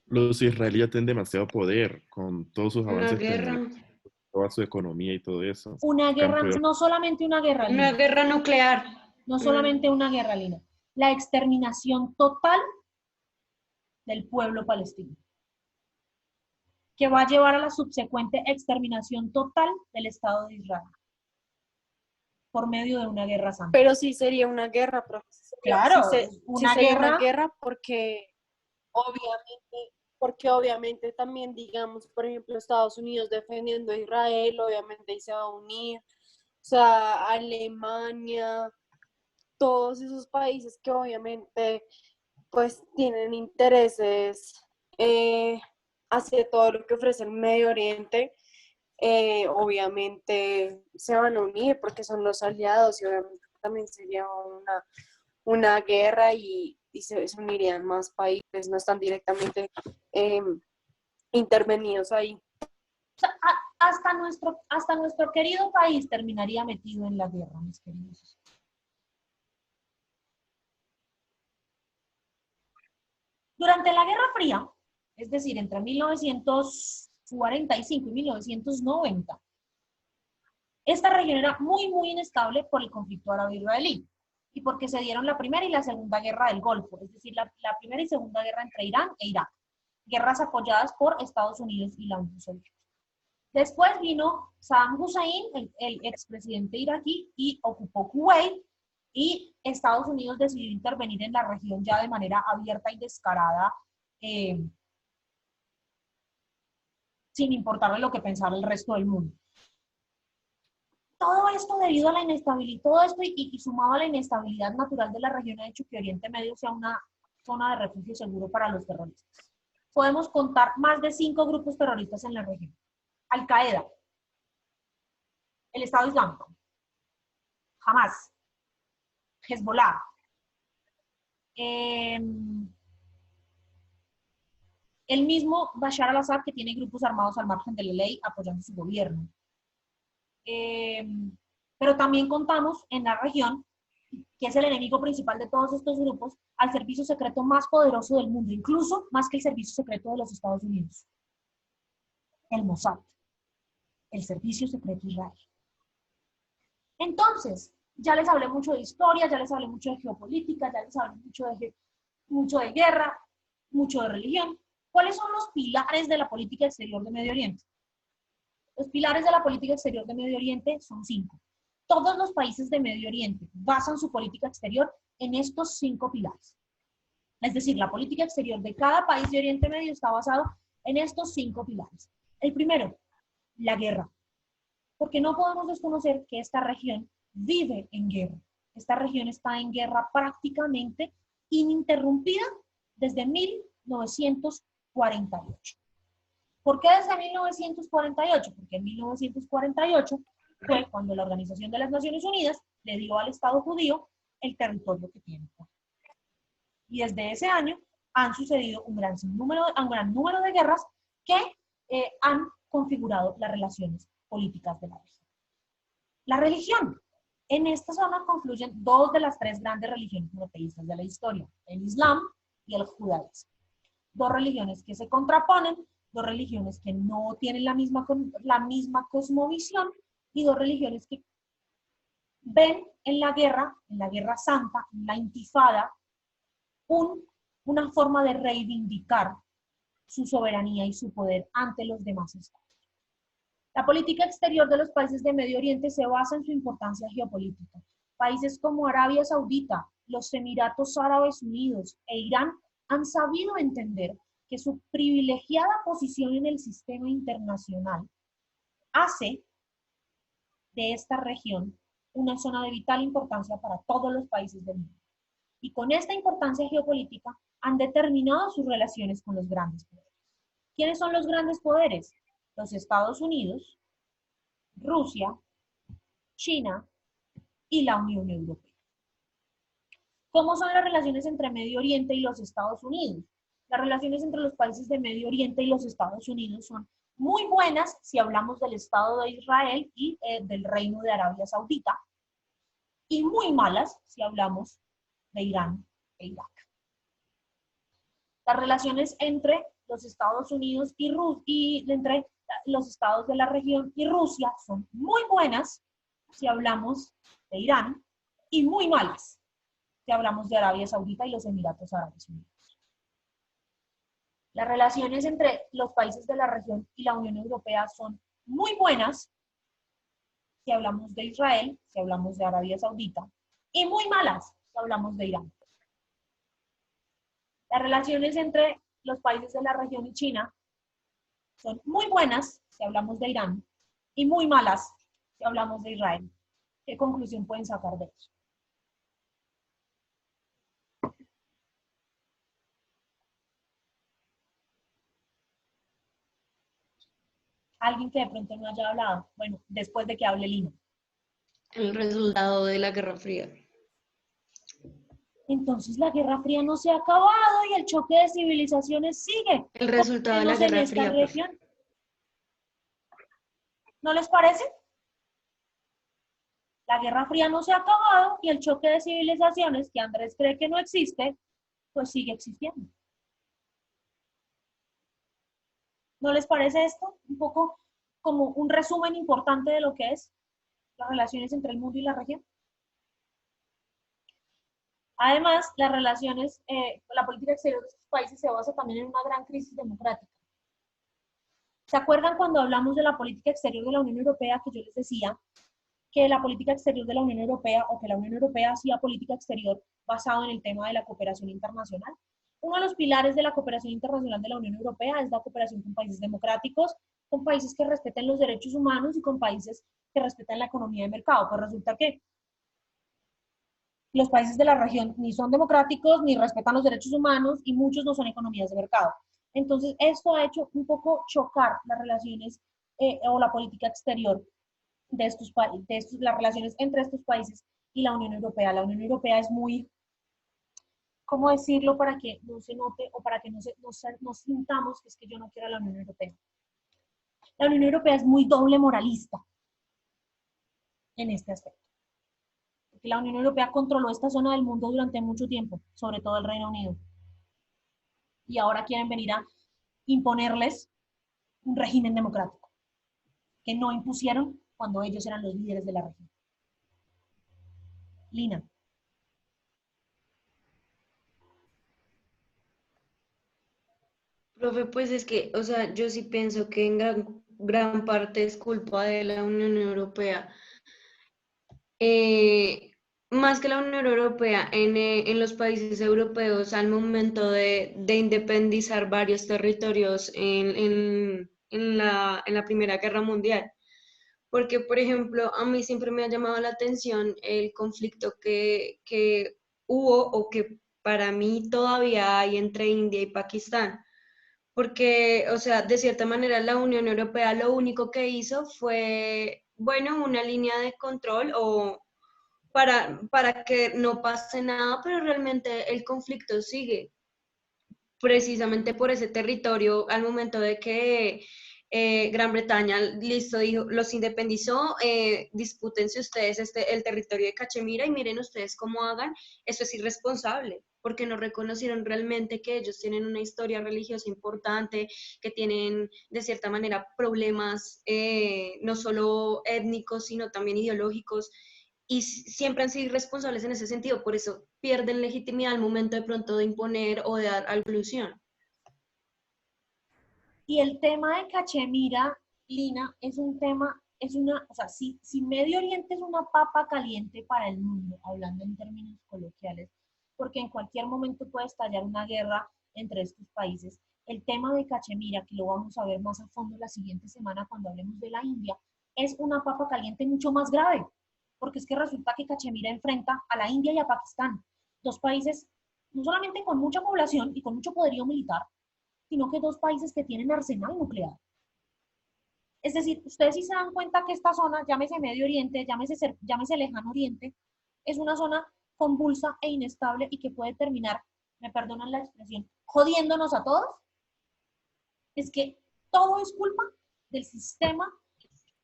Los israelíes tienen demasiado poder con todos sus Una avances guerra. tecnológicos, toda su economía y todo eso. Una guerra, no solamente una guerra, Una Lina, guerra nuclear. no solamente una guerra, Lina, la exterminación total del pueblo palestino, que va a llevar a la subsecuente exterminación total del Estado de Israel por medio de una guerra santa. Pero sí sería una guerra, profe. Claro, una guerra porque obviamente también, digamos, por ejemplo, Estados Unidos defendiendo a Israel, obviamente ahí se va a unir, o sea, Alemania, todos esos países que obviamente pues tienen intereses hacia todo lo que ofrece el Medio Oriente, obviamente se van a unir porque son los aliados y obviamente también sería una guerra y se unirían más países, no están directamente intervenidos ahí. O sea, hasta nuestro querido país terminaría metido en la guerra, mis queridos. Durante la Guerra Fría, es decir, entre 1945 y 1990, esta región era muy, muy inestable por el conflicto árabe-israelí y porque se dieron la Primera y la Segunda Guerra del Golfo, es decir, la Primera y Segunda Guerra entre Irán e Irak, guerras apoyadas por Estados Unidos y la Unión Soviética. Después vino Saddam Hussein, el expresidente iraquí, y ocupó Kuwait, y Estados Unidos decidió intervenir en la región ya de manera abierta y descarada, sin importarle lo que pensara el resto del mundo. Todo esto debido a la inestabilidad, todo esto y sumado a la inestabilidad natural de la región ha hecho que Oriente Medio sea una zona de refugio seguro para los terroristas. Podemos contar más de 5 grupos terroristas en la región. Al-Qaeda, el Estado Islámico, Hamas, Hezbollah, el mismo Bashar al-Assad, que tiene grupos armados al margen de la ley apoyando su gobierno. Pero también contamos en la región, que es el enemigo principal de todos estos grupos, al servicio secreto más poderoso del mundo, incluso más que el servicio secreto de los Estados Unidos, el Mossad, el servicio secreto israelí. Entonces, ya les hablé mucho de historia, ya les hablé mucho de geopolítica, ya les hablé mucho de guerra, mucho de religión. ¿Cuáles son los pilares de la política exterior de Medio Oriente? Los pilares de la política exterior de Medio Oriente son 5. Todos los países de Medio Oriente basan su política exterior en estos 5 pilares. Es decir, la política exterior de cada país de Oriente Medio está basado en estos 5 pilares. El primero, la guerra. Porque no podemos desconocer que esta región vive en guerra. Esta región está en guerra prácticamente ininterrumpida desde 1948. ¿Por qué desde 1948? Porque en 1948 fue cuando la Organización de las Naciones Unidas le dio al Estado judío el territorio que tiene. Y desde ese año han sucedido un gran número de guerras que han configurado las relaciones políticas de la región. La religión. En esta zona confluyen 2 de las 3 grandes religiones monoteístas de la historia, el Islam y el judaísmo. 2 religiones que se contraponen, 2 religiones que no tienen la misma cosmovisión y 2 religiones que ven en la guerra santa, en la intifada, una forma de reivindicar su soberanía y su poder ante los demás estados. La política exterior de los países de Medio Oriente se basa en su importancia geopolítica, Países como Arabia Saudita, los Emiratos Árabes Unidos e Irán han sabido entender que su privilegiada posición en el sistema internacional hace de esta región una zona de vital importancia para todos los países del mundo. Y con esta importancia geopolítica han determinado sus relaciones con los grandes poderes. ¿Quiénes son los grandes poderes? Los Estados Unidos, Rusia, China y la Unión Europea. ¿Cómo son las relaciones entre Medio Oriente y los Estados Unidos? Las relaciones entre los países de Medio Oriente y los Estados Unidos son muy buenas si hablamos del Estado de Israel y del Reino de Arabia Saudita, y muy malas si hablamos de Irán e Irak. Las relaciones entre los Estados Unidos y entre los estados de la región y Rusia son muy buenas si hablamos de Irán y muy malas si hablamos de Arabia Saudita y los Emiratos Árabes Unidos. Las relaciones entre los países de la región y la Unión Europea son muy buenas si hablamos de Israel, si hablamos de Arabia Saudita, y muy malas si hablamos de Irán. Las relaciones entre los países de la región y China son muy buenas si hablamos de Irán y muy malas si hablamos de Israel. ¿Qué conclusión pueden sacar de eso? Alguien que de pronto no haya hablado. Bueno, después de que hable Lina. El resultado de la Guerra Fría. Entonces la Guerra Fría no se ha acabado y el choque de civilizaciones sigue. El resultado de la Guerra Fría. Región. ¿No les parece? La Guerra Fría no se ha acabado y el choque de civilizaciones, que Andrés cree que no existe, pues sigue existiendo. ¿No les parece esto? Un poco como un resumen importante de lo que es las relaciones entre el mundo y la región. Además, las relaciones, la política exterior de estos países se basa también en una gran crisis democrática. ¿Se acuerdan cuando hablamos de la política exterior de la Unión Europea que yo les decía que la política exterior de la Unión Europea o que la Unión Europea hacía política exterior basado en el tema de la cooperación internacional? Uno de los pilares de la cooperación internacional de la Unión Europea es la cooperación con países democráticos, con países que respeten los derechos humanos y con países que respetan la economía de mercado. Pues resulta que los países de la región ni son democráticos, ni respetan los derechos humanos y muchos no son economías de mercado. Entonces, esto ha hecho un poco chocar las relaciones o la política exterior de estos países, las relaciones entre estos países y la Unión Europea. La Unión Europea es muy, ¿cómo decirlo para que no se note o para que no sintamos que es que yo no quiero a la Unión Europea? La Unión Europea es muy doble moralista en este aspecto. Porque la Unión Europea controló esta zona del mundo durante mucho tiempo, sobre todo el Reino Unido. Y ahora quieren venir a imponerles un régimen democrático que no impusieron cuando ellos eran los líderes de la región. Lina. Profe, pues es que, o sea, yo sí pienso que en gran parte es culpa de la Unión Europea. Más que la Unión Europea, en los países europeos al momento de independizar varios territorios en la Primera Guerra Mundial. Porque, por ejemplo, a mí siempre me ha llamado la atención el conflicto que hubo o que para mí todavía hay entre India y Pakistán. Porque, o sea, de cierta manera la Unión Europea lo único que hizo fue, bueno, una línea de control o para que no pase nada, pero realmente el conflicto sigue precisamente por ese territorio al momento de que Gran Bretaña, listo, dijo, los independizó, dispútense ustedes el territorio de Cachemira y miren ustedes cómo hagan, eso es irresponsable, porque no reconocieron realmente que ellos tienen una historia religiosa importante, que tienen de cierta manera problemas no solo étnicos, sino también ideológicos, y siempre han sido irresponsables en ese sentido, por eso pierden legitimidad al momento de pronto de imponer o de dar alusión. Y el tema de Cachemira, Lina, es un tema o sea, si Medio Oriente es una papa caliente para el mundo, hablando en términos coloquiales, porque en cualquier momento puede estallar una guerra entre estos países, el tema de Cachemira, que lo vamos a ver más a fondo la siguiente semana cuando hablemos de la India, es una papa caliente mucho más grave, porque es que resulta que Cachemira enfrenta a la India y a Pakistán, dos países no solamente con mucha población y con mucho poderío militar, sino que dos países que tienen arsenal nuclear. Es decir, ustedes sí se dan cuenta que esta zona, llámese Medio Oriente, llámese Lejano Oriente, es una zona convulsa e inestable y que puede terminar, me perdonan la expresión, jodiéndonos a todos. Es que todo es culpa del sistema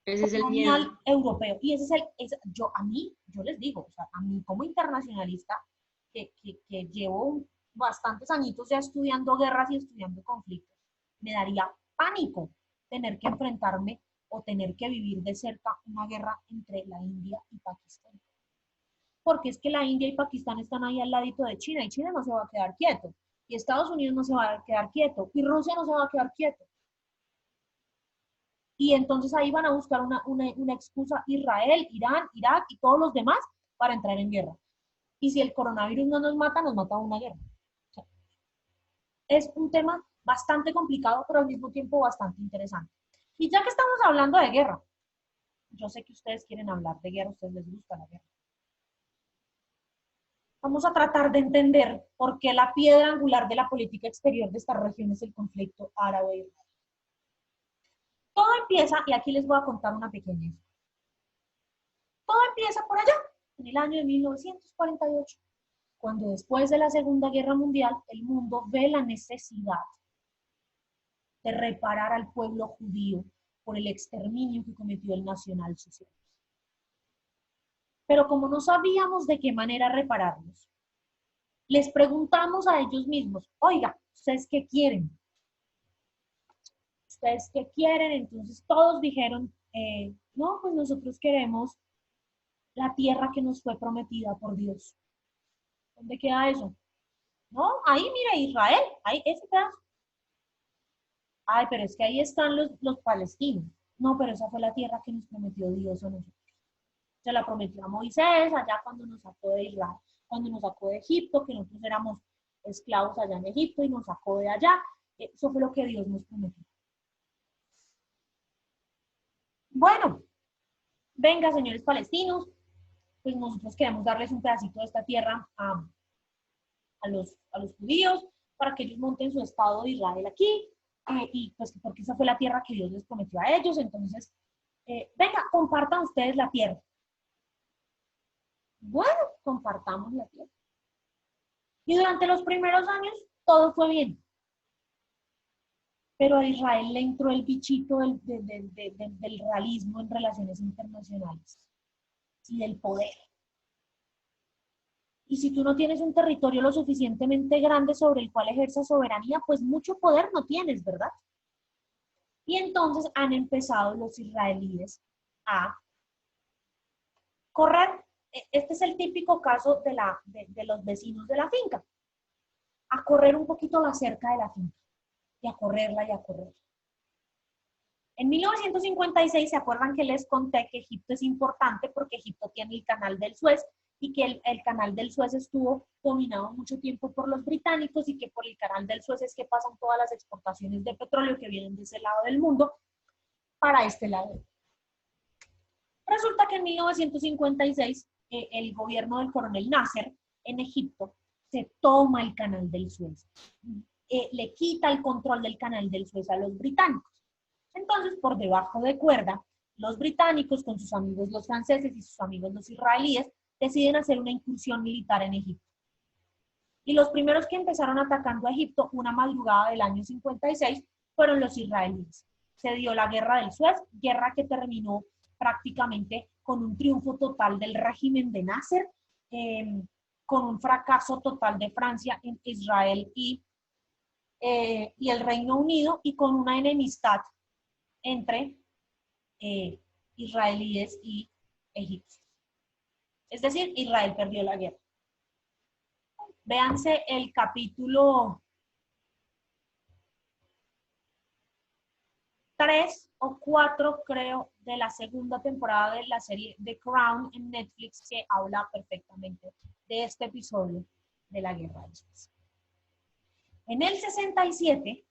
Ese es el colonial miedo. europeo. Y ese es yo les digo, o sea, a mí como internacionalista, que llevo bastantes añitos ya estudiando guerras y estudiando conflictos, me daría pánico tener que enfrentarme o tener que vivir de cerca una guerra entre la India y Pakistán. Porque es que la India y Pakistán están ahí al ladito de China y China no se va a quedar quieto. Y Estados Unidos no se va a quedar quieto. Y Rusia no se va a quedar quieto. Y entonces ahí van a buscar una excusa Israel, Irán, Irak y todos los demás para entrar en guerra. Y si el coronavirus no nos mata una guerra. O sea, es un tema bastante complicado, pero al mismo tiempo bastante interesante. Y ya que estamos hablando de guerra, yo sé que ustedes quieren hablar de guerra, a ustedes les gusta la guerra. Vamos a tratar de entender por qué la piedra angular de la política exterior de esta región es el conflicto árabe-israelí. Todo empieza, y aquí les voy a contar una pequeña historia. Todo empieza por allá, en el año de 1948, cuando después de la Segunda Guerra Mundial, el mundo ve la necesidad de reparar al pueblo judío por el exterminio que cometió el nacionalsocialismo. Pero como no sabíamos de qué manera repararlos, les preguntamos a ellos mismos, oiga, ¿ustedes qué quieren? ¿Ustedes qué quieren? Entonces todos dijeron, no, pues nosotros queremos la tierra que nos fue prometida por Dios. ¿Dónde queda eso? No, ahí mira, Israel, ahí ese pedazo. Ay, pero es que ahí están los palestinos. No, pero esa fue la tierra que nos prometió Dios a nosotros. Se la prometió a Moisés allá cuando nos sacó de Israel, cuando nos sacó de Egipto, que nosotros éramos esclavos allá en Egipto y nos sacó de allá. Eso fue lo que Dios nos prometió. Bueno, venga, señores palestinos, pues nosotros queremos darles un pedacito de esta tierra a los judíos para que ellos monten su estado de Israel aquí, y pues porque esa fue la tierra que Dios les prometió a ellos. Entonces, venga, compartan ustedes la tierra. Bueno, compartamos la tierra. Y durante los primeros años todo fue bien. Pero a Israel le entró el bichito del realismo en relaciones internacionales y del poder. Y si tú no tienes un territorio lo suficientemente grande sobre el cual ejerzas soberanía, pues mucho poder no tienes, ¿verdad? Y entonces han empezado los israelíes a correr. Este es el típico caso de los vecinos de la finca. A correr un poquito la cerca de la finca. Y a correrla y a correrla. En 1956, ¿se acuerdan que les conté que Egipto es importante porque Egipto tiene el canal del Suez y que el canal del Suez estuvo dominado mucho tiempo por los británicos y que por el canal del Suez es que pasan todas las exportaciones de petróleo que vienen de ese lado del mundo para este lado? Resulta que en 1956 el gobierno del coronel Nasser en Egipto se toma el canal del Suez. Le quita el control del canal del Suez a los británicos. Entonces, por debajo de cuerda, los británicos con sus amigos los franceses y sus amigos los israelíes deciden hacer una incursión militar en Egipto. Y los primeros que empezaron atacando a Egipto una madrugada del año 56 fueron los israelíes. Se dio la guerra del Suez, guerra que terminó prácticamente con un triunfo total del régimen de Nasser, con un fracaso total de Francia en Israel y el Reino Unido, y con una enemistad entre israelíes y egipcios. Es decir, Israel perdió la guerra. Véanse el capítulo 3 o 4, creo, de la segunda temporada de la serie The Crown en Netflix, que habla perfectamente de este episodio de la guerra de Suez. En el 67,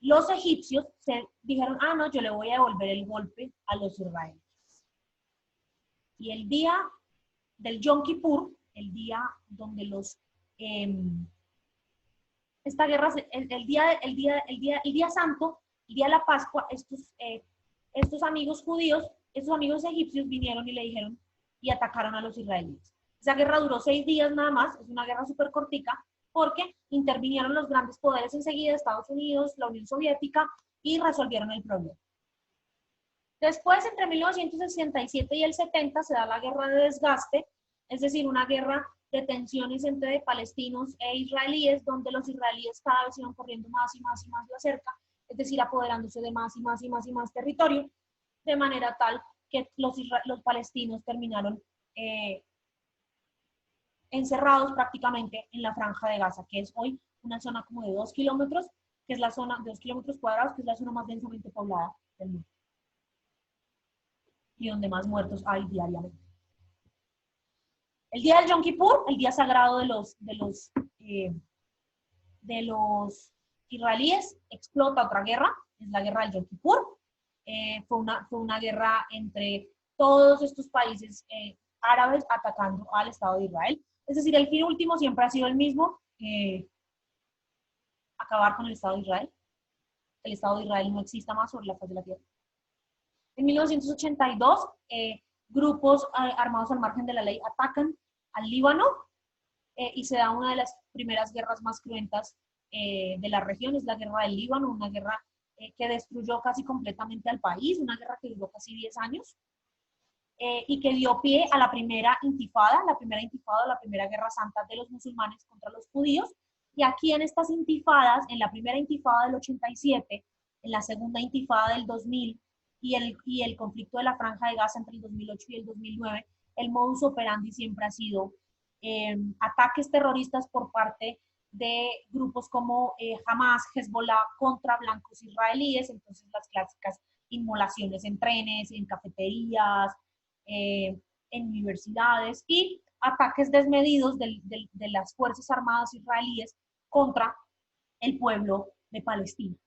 los egipcios se dijeron, ah, no, yo le voy a devolver el golpe a los israelíes. Y el día del Yom Kippur, el día donde esta guerra, el día santo, el día de la Pascua, estos amigos judíos, estos amigos egipcios vinieron y le dijeron y atacaron a los israelíes. Esa guerra duró 6 días nada más, es una guerra súper cortica, porque intervinieron los grandes poderes enseguida, Estados Unidos, la Unión Soviética, y resolvieron el problema. Después, entre 1967 y el 70, se da la guerra de desgaste, es decir, una guerra de tensiones entre palestinos e israelíes, donde los israelíes cada vez iban corriendo más y más y más la cerca, es decir, apoderándose de más y más y más y más territorio, de manera tal que los palestinos terminaron encerrados prácticamente en la Franja de Gaza, que es hoy una zona como de 2 kilómetros, que es la zona de 2 kilómetros cuadrados, que es la zona más densamente poblada del mundo y donde más muertos hay diariamente. El día del Yom Kippur, el día sagrado de los israelíes, explota otra guerra, es la guerra del Yom Kippur. Fue una guerra entre todos estos países árabes atacando al Estado de Israel. Es decir, el fin último siempre ha sido el mismo, acabar con el Estado de Israel. El Estado de Israel no exista más sobre la faz de la tierra. En 1982, grupos armados al margen de la ley atacan al Líbano y se da una de las primeras guerras más cruentas de la región, es la guerra del Líbano, una guerra que destruyó casi completamente al país, una guerra que duró casi 10 años y que dio pie a la primera intifada, la primera guerra santa de los musulmanes contra los judíos. Y aquí en estas intifadas, en la primera intifada del 87, en la segunda intifada del 2000 y el conflicto de la Franja de Gaza entre el 2008 y el 2009, el modus operandi siempre ha sido ataques terroristas por parte de grupos como Hamas, Hezbollah contra blancos israelíes, entonces las clásicas inmolaciones en trenes, en cafeterías, en universidades, y ataques desmedidos de las Fuerzas Armadas israelíes contra el pueblo de Palestina.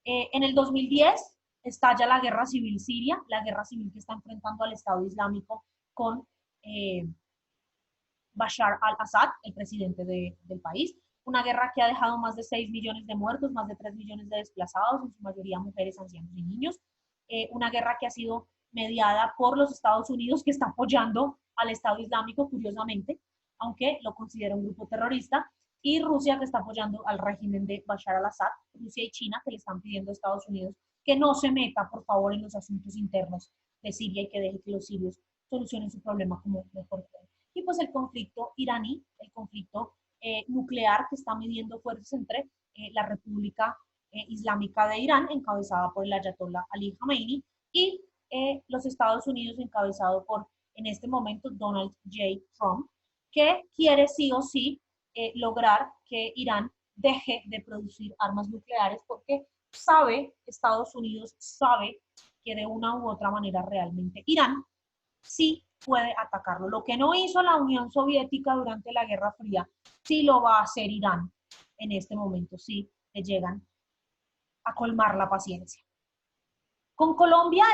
En el 2010 estalla la guerra civil siria, la guerra civil que está enfrentando al Estado Islámico con Bashar al-Assad, el presidente del país. Una guerra que ha dejado más de 6 millones de muertos, más de 3 millones de desplazados, en su mayoría mujeres, ancianos y niños. Una guerra que ha sido mediada por los Estados Unidos, que está apoyando al Estado Islámico, curiosamente, aunque lo considera un grupo terrorista, y Rusia, que está apoyando al régimen de Bashar al-Assad, Rusia y China, que le están pidiendo a Estados Unidos que no se meta, por favor, en los asuntos internos de Siria y que deje que los sirios solucionen su problema como mejor pueden. Y pues el conflicto iraní, el conflicto nuclear que está midiendo fuerzas entre la República Islámica de Irán, encabezada por el ayatollah Ali Khamenei, y los Estados Unidos, encabezado por, en este momento, Donald J. Trump, que quiere sí o sí lograr que Irán deje de producir armas nucleares, porque Estados Unidos sabe que de una u otra manera realmente Irán sí puede atacarlo. Lo que no hizo la Unión Soviética durante la Guerra Fría, sí lo va a hacer Irán en este momento, sí le llegan a colmar la paciencia. Con Colombia,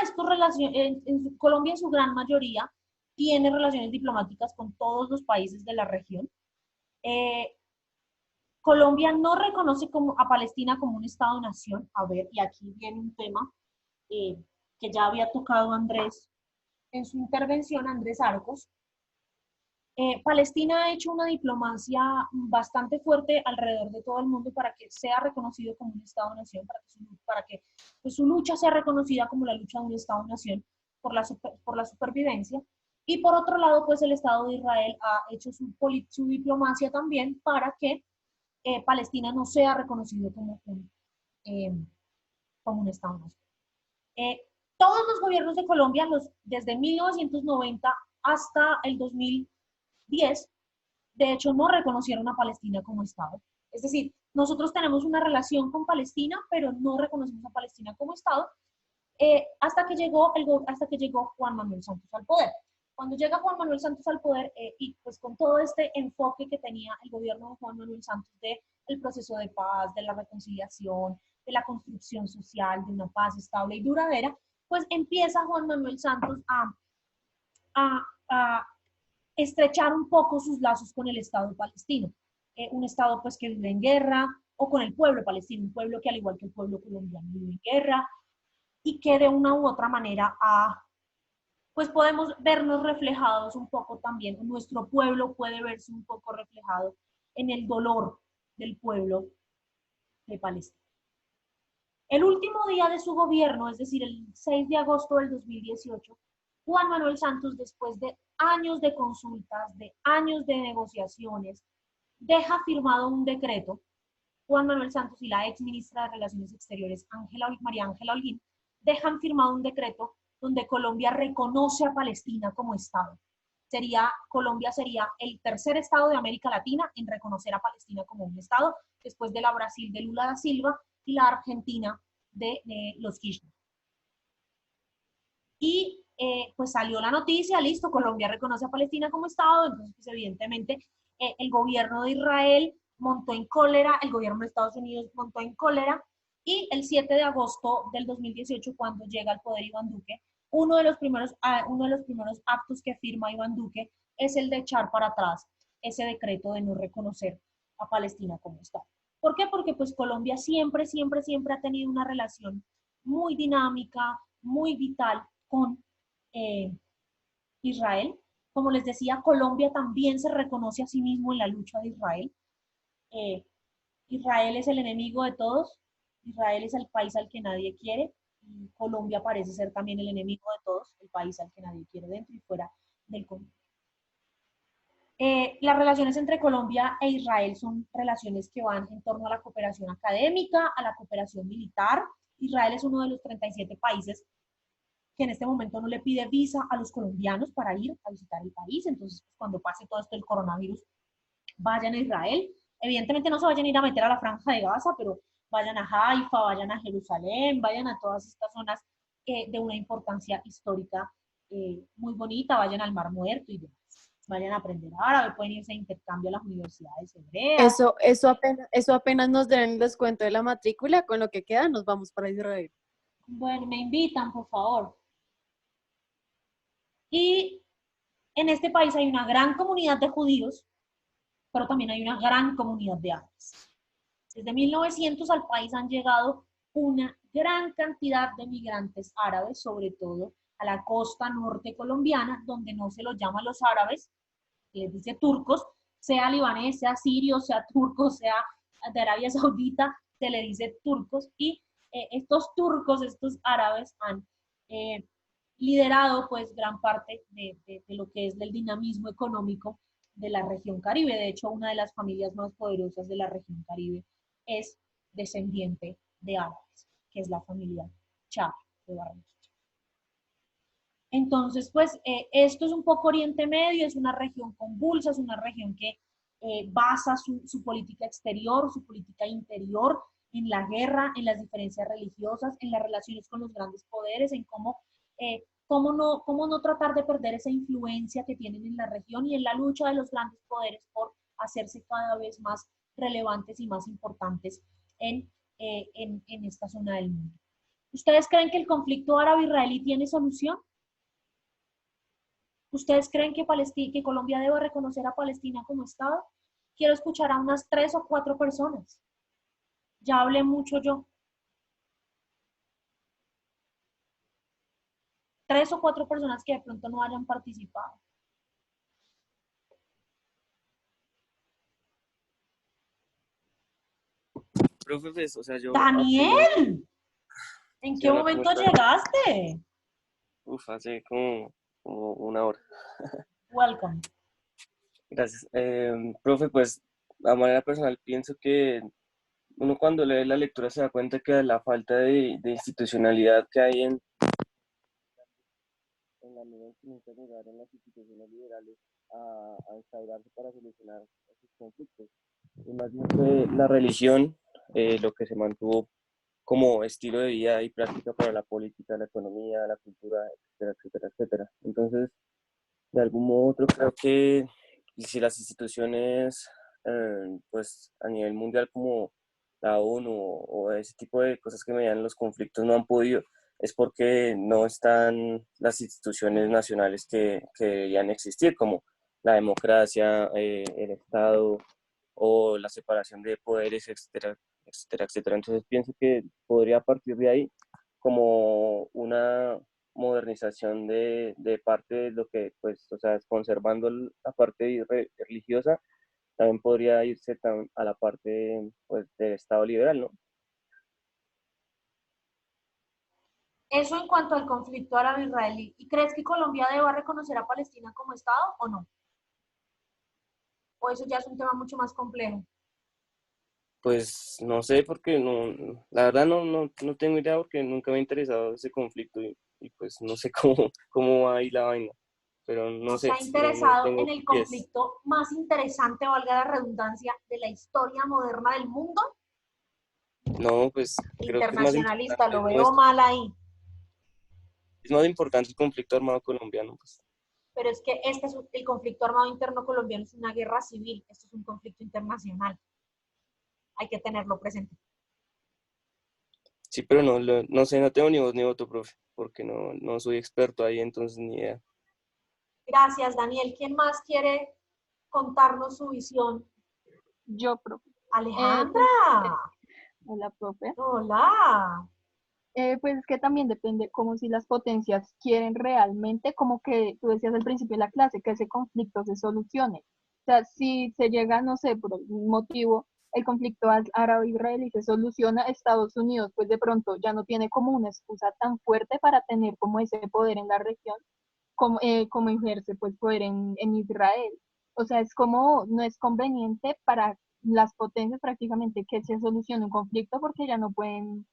Colombia en su gran mayoría tiene relaciones diplomáticas con todos los países de la región. Colombia no reconoce a Palestina como un Estado-nación. A ver, y aquí viene un tema que ya había tocado Andrés en su intervención, Andrés Arcos. Palestina ha hecho una diplomacia bastante fuerte alrededor de todo el mundo para que sea reconocido como un Estado-nación, para que pues, su lucha sea reconocida como la lucha de un Estado-nación por la supervivencia. Y por otro lado, pues el Estado de Israel ha hecho su diplomacia también para que Palestina no sea reconocido como un Estado-nación. Todos los gobiernos de Colombia, desde 1990 hasta el 2010, de hecho, no reconocieron a Palestina como Estado. Es decir, nosotros tenemos una relación con Palestina, pero no reconocemos a Palestina como Estado, hasta que llegó Juan Manuel Santos al poder. Cuando llega Juan Manuel Santos al poder, y pues con todo este enfoque que tenía el gobierno de Juan Manuel Santos del proceso de paz, de la reconciliación, de la construcción social, de una paz estable y duradera, pues empieza Juan Manuel Santos a estrechar un poco sus lazos con el Estado palestino. Un Estado pues que vive en guerra, o con el pueblo palestino, un pueblo que al igual que el pueblo colombiano vive en guerra, y que de una u otra manera pues podemos vernos reflejados un poco también, nuestro pueblo puede verse un poco reflejado en el dolor del pueblo de Palestina. El último día de su gobierno, es decir, el 6 de agosto del 2018, Juan Manuel Santos, después de años de consultas, de años de negociaciones, deja firmado un decreto. Juan Manuel Santos y la ex ministra de Relaciones Exteriores, María Ángela Holguín, dejan firmado un decreto donde Colombia reconoce a Palestina como Estado. Colombia sería el tercer Estado de América Latina en reconocer a Palestina como un Estado, después de la Brasil de Lula da Silva y la Argentina de los Kirchner. Y pues salió la noticia, listo, Colombia reconoce a Palestina como Estado, entonces pues evidentemente el gobierno de Israel montó en cólera, el gobierno de Estados Unidos montó en cólera, y el 7 de agosto del 2018, cuando llega al poder Iván Duque, uno de los primeros actos que firma Iván Duque es el de echar para atrás ese decreto de no reconocer a Palestina como Estado. ¿Por qué? Porque pues Colombia siempre, siempre, siempre ha tenido una relación muy dinámica, muy vital con Israel. Como les decía, Colombia también se reconoce a sí mismo en la lucha de Israel. Israel es el enemigo de todos, Israel es el país al que nadie quiere, y Colombia parece ser también el enemigo de todos, el país al que nadie quiere dentro y fuera del continente. Las relaciones entre Colombia e Israel son relaciones que van en torno a la cooperación académica, a la cooperación militar. Israel es uno de los 37 países que en este momento no le pide visa a los colombianos para ir a visitar el país. Entonces, cuando pase todo esto del coronavirus, vayan a Israel. Evidentemente no se vayan a ir a meter a la Franja de Gaza, pero vayan a Haifa, vayan a Jerusalén, vayan a todas estas zonas de una importancia histórica muy bonita, vayan al Mar Muerto y demás. Vayan a aprender árabe, pueden irse a intercambio a las universidades hebreas. Eso apenas nos den el descuento de la matrícula, con lo que queda nos vamos para Israel. Bueno, me invitan, por favor. Y en este país hay una gran comunidad de judíos, pero también hay una gran comunidad de árabes. Desde 1900 al país han llegado una gran cantidad de migrantes árabes, sobre todo a la costa norte colombiana, donde no se los llama los árabes, les dice turcos, sea libanés, sea sirio, sea turco, sea de Arabia Saudita, se le dice turcos, y estos turcos, estos árabes han liderado pues gran parte de lo que es el dinamismo económico de la región Caribe. De hecho, una de las familias más poderosas de la región Caribe es descendiente de árabes, que es la familia Chávez de Barranquilla. Entonces, pues esto es un poco Oriente Medio, es una región convulsa, es una región que basa su política exterior, su política interior en la guerra, en las diferencias religiosas, en las relaciones con los grandes poderes, en cómo no tratar de perder esa influencia que tienen en la región y en la lucha de los grandes poderes por hacerse cada vez más relevantes y más importantes en esta zona del mundo. ¿Ustedes creen que el conflicto árabe-israelí tiene solución? ¿Ustedes creen que Colombia debe reconocer a Palestina como Estado? Quiero escuchar a unas 3 o 4 personas. Ya hablé mucho yo. 3 o 4 personas que de pronto no hayan participado. Profe, pues, o sea, yo ¡Daniel! ¿En sí, qué hola, ¿cómo momento estás? llegaste? Hace como una hora. Welcome. Gracias. Profe, pues, a manera personal pienso que uno cuando lee la lectura se da cuenta que la falta de institucionalidad que hay en la medida en que intenta llegar en las instituciones liberales a instaurarse para solucionar esos conflictos. y más bien fue la religión lo que se mantuvo como estilo de vida y práctica para la política, la economía, la cultura, etcétera, etcétera, etcétera. Entonces, de algún modo u otro, creo que si las instituciones, pues a nivel mundial como la ONU o ese tipo de cosas que median los conflictos no han podido, es porque no están las instituciones nacionales que deberían existir, como la democracia, el Estado o la separación de poderes, etcétera, etcétera, etcétera. Entonces pienso que podría partir de ahí como una modernización de parte de lo que, pues, o sea, conservando la parte religiosa, también podría irse a la parte, pues, del Estado liberal, ¿no? Eso en cuanto al conflicto árabe-israelí. ¿Y crees que Colombia deba reconocer a Palestina como Estado o no? ¿O eso ya es un tema mucho más complejo? Pues no sé, porque no, la verdad no tengo idea porque nunca me ha interesado ese conflicto y pues no sé cómo va ahí la vaina, pero no ¿No se sé, ha no interesado en tengo el pies. conflicto más interesante, valga la redundancia, de la historia moderna del mundo? No, pues creo que es más Internacionalista, importante lo el veo nuestro, mal ahí. es más importante el conflicto armado colombiano, pues. Pero es que el conflicto armado interno colombiano es una guerra civil, esto es un conflicto internacional. Hay que tenerlo presente. Sí, pero no sé, no tengo ni voz ni voto, profe, porque no soy experto ahí, entonces ni idea. Gracias, Daniel. ¿Quién más quiere contarnos su visión? Yo, profe. Alejandra. Pues, hola, profe. Hola. Pues es que también depende como si las potencias quieren realmente, como que tú decías al principio de la clase, que ese conflicto se solucione. O sea, si se llega, no sé, por algún motivo, el conflicto árabe-israelí se soluciona, Estados Unidos pues de pronto ya no tiene como una excusa tan fuerte para tener como ese poder en la región, como ejerce pues poder en Israel. O sea, es como, no es conveniente para las potencias prácticamente que se solucione un conflicto porque ya no pueden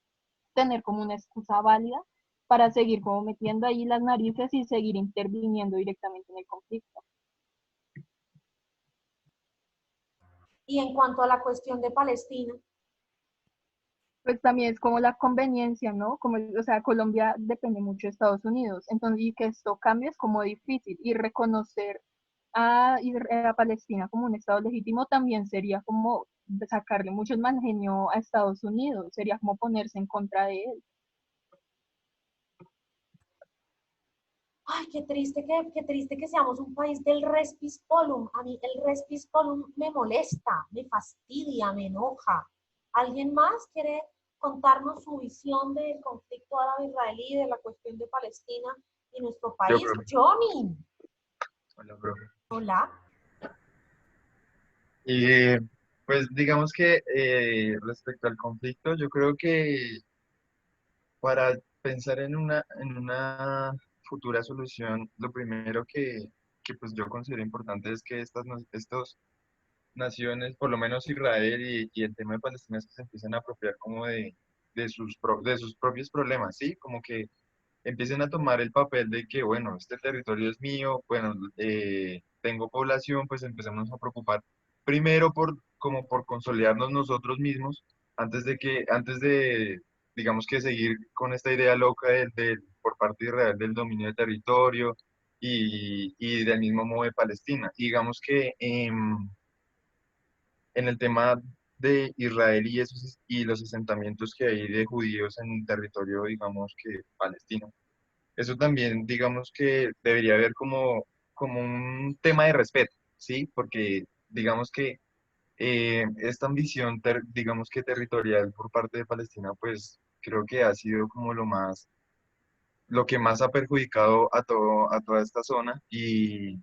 tener como una excusa válida para seguir como metiendo ahí las narices y seguir interviniendo directamente en el conflicto. Y en cuanto a la cuestión de Palestina, Pues también es como la conveniencia, ¿no? Como, o sea, Colombia depende mucho de Estados Unidos, entonces, y que esto cambie es como difícil, y reconocer a Palestina como un Estado legítimo también sería como sacarle mucho más genio a Estados Unidos, sería como ponerse en contra de él. ay, qué triste que seamos un país del res piscolum. A mí el res piscolum me molesta, me fastidia, me enoja. ¿Alguien más quiere contarnos su visión del conflicto árabe-israelí, de la cuestión de Palestina y nuestro Yo, país? profe. Johnny. Hola, profe. Hola. Y pues digamos que respecto al conflicto, yo creo que para pensar en una futura solución, lo primero que pues yo considero importante es que estos naciones, por lo menos Israel y el tema de Palestina, es que se empiecen a apropiar como de sus propios problemas, ¿sí? Como que empiecen a tomar el papel de que, bueno, este territorio es mío, bueno, tengo población, pues empecemos a preocupar primero como por consolidarnos nosotros mismos, antes de, digamos que seguir con esta idea loca por parte de Israel del dominio de territorio y del mismo modo de Palestina. Y digamos que en el tema de Israel y los asentamientos que hay de judíos en territorio, digamos que palestino. Eso también, digamos que debería haber como un tema de respeto, ¿sí? Porque digamos que esta ambición, digamos que territorial por parte de Palestina, pues creo que ha sido como lo que más ha perjudicado a toda esta zona y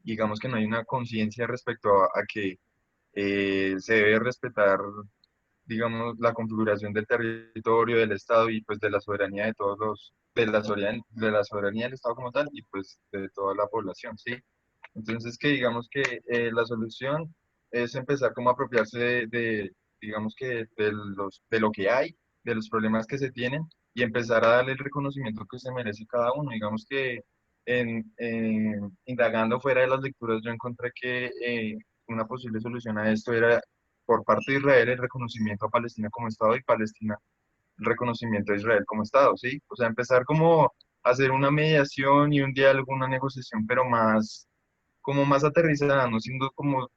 digamos que no hay una conciencia respecto a que se debe respetar, digamos, la configuración del territorio, del Estado y pues de la soberanía de todos de la soberanía del Estado como tal y pues de toda la población, ¿sí? Entonces que digamos que la solución es empezar como a apropiarse digamos que de lo que hay, de los problemas que se tienen y empezar a darle el reconocimiento que se merece cada uno. Digamos que indagando fuera de las lecturas yo encontré que una posible solución a esto era por parte de Israel el reconocimiento a Palestina como Estado y Palestina el reconocimiento a Israel como Estado, ¿sí? O sea, empezar como a hacer una mediación y un diálogo, una negociación, pero más, como más aterrizada, no siendo como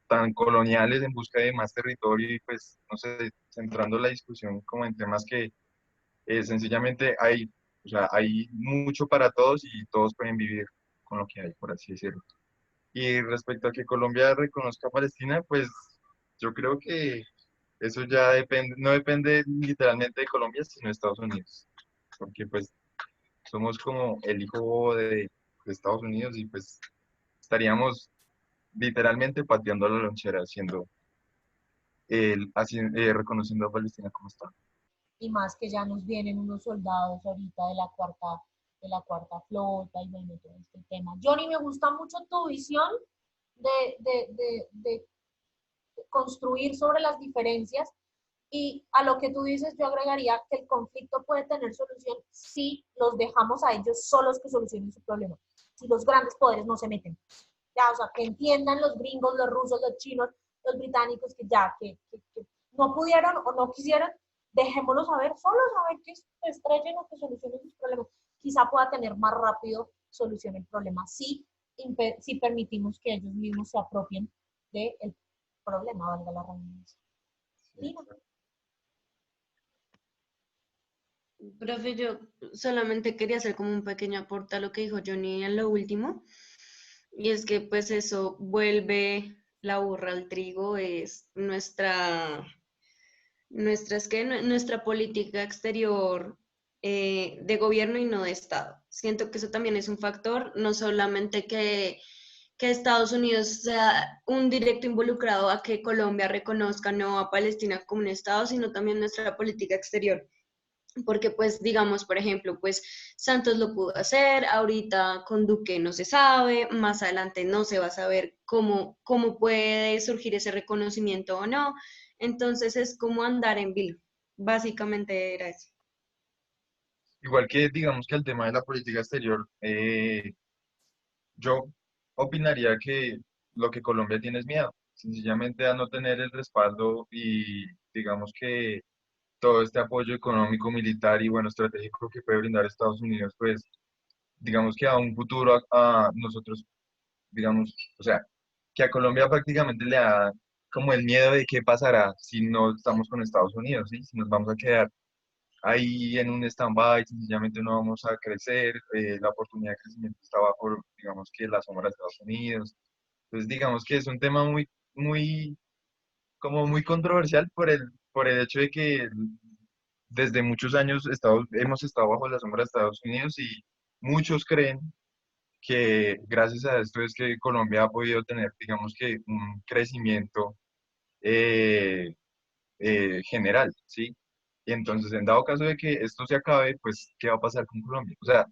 tan coloniales en busca de más territorio y pues, no sé, centrando la discusión como en temas que sencillamente hay, o sea, hay mucho para todos y todos pueden vivir con lo que hay, por así decirlo. Y respecto a que Colombia reconozca a Palestina, pues yo creo que eso ya depende, no depende literalmente de Colombia, sino de Estados Unidos, porque pues somos como el hijo de Estados Unidos y pues estaríamos literalmente pateando la lonchera, reconociendo a Palestina como Estado. Y más que ya nos vienen unos soldados ahorita de la cuarta flota y bueno, todo este tema. Johnny, me gusta mucho tu visión de construir sobre las diferencias y a lo que tú dices yo agregaría que el conflicto puede tener solución si los dejamos a ellos solos que solucionen su problema, si los grandes poderes no se meten. Ya, o sea, que entiendan los gringos, los rusos, los chinos, los británicos que ya, que no pudieron o no quisieron, dejémoslos saber solos, a ver que se estrellen o que solucionen sus problemas. Quizá pueda tener más rápido solución el problema, si permitimos que ellos mismos se apropien del problema, valga la redundancia. Profe, yo solamente quería hacer como un pequeño aporte a lo que dijo Johnny en lo último, y es que pues eso vuelve la burra al trigo, es nuestra política exterior de gobierno y no de Estado. Siento que eso también es un factor, no solamente que Estados Unidos sea un directo involucrado a que Colombia reconozca no a Palestina como un Estado, sino también nuestra política exterior. Porque pues digamos, por ejemplo, pues Santos lo pudo hacer, ahorita con Duque no se sabe, más adelante no se va a saber cómo puede surgir ese reconocimiento o no, entonces es como andar en vilo, básicamente era eso. Igual que digamos que el tema de la política exterior, yo opinaría que lo que Colombia tiene es miedo, sencillamente a no tener el respaldo y digamos que todo este apoyo económico, militar y bueno, estratégico que puede brindar Estados Unidos, pues digamos que a un futuro a nosotros, digamos, o sea, que a Colombia prácticamente le da como el miedo de qué pasará si no estamos con Estados Unidos, ¿sí? Si nos vamos a quedar ahí en un stand-by, sencillamente no vamos a crecer, la oportunidad de crecimiento está bajo, digamos que la sombra de Estados Unidos. Entonces, digamos que es un tema como muy controversial por el hecho de que desde muchos años hemos estado bajo la sombra de Estados Unidos y muchos creen que gracias a esto es que Colombia ha podido tener, digamos que, un crecimiento eh, general, ¿sí? Y entonces, en dado caso de que esto se acabe, pues, ¿qué va a pasar con Colombia? O sea,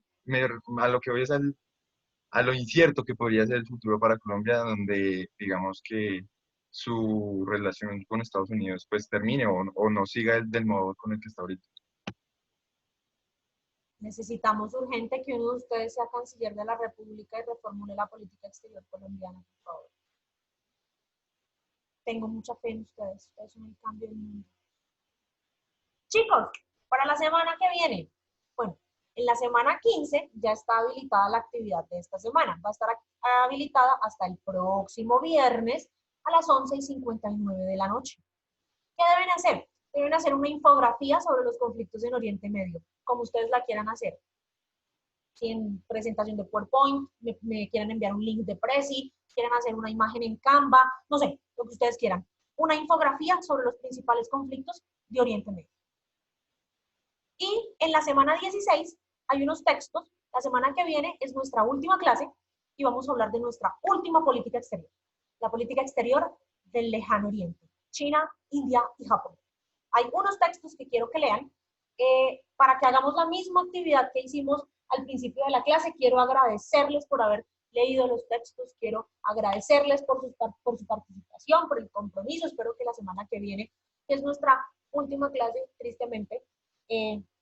a lo que voy es a lo incierto que podría ser el futuro para Colombia, donde digamos que su relación con Estados Unidos pues termine o no siga del modo con el que está ahorita. Necesitamos urgente que uno de ustedes sea canciller de la República y reformule la política exterior colombiana, por favor. Tengo mucha fe en ustedes. Ustedes son el cambio del mundo. Chicos, para la semana que viene, bueno, en la semana 15 ya está habilitada la actividad de esta semana. Va a estar habilitada hasta el próximo viernes a las 11:59 de la noche. ¿Qué deben hacer? Deben hacer una infografía sobre los conflictos en Oriente Medio, como ustedes la quieran hacer. Si en presentación de PowerPoint, me quieren enviar un link de Prezi, quieren hacer una imagen en Canva, no sé, lo que ustedes quieran. Una infografía sobre los principales conflictos de Oriente Medio. Y en la semana 16 hay unos textos. La semana que viene es nuestra última clase y vamos a hablar de nuestra última política exterior. La política exterior del lejano Oriente. China, India y Japón. Hay unos textos que quiero que lean para que hagamos la misma actividad que hicimos al principio de la clase. Quiero agradecerles por haber leído los textos, quiero agradecerles por su participación, por el compromiso. Espero que la semana que viene, que es nuestra última clase, tristemente,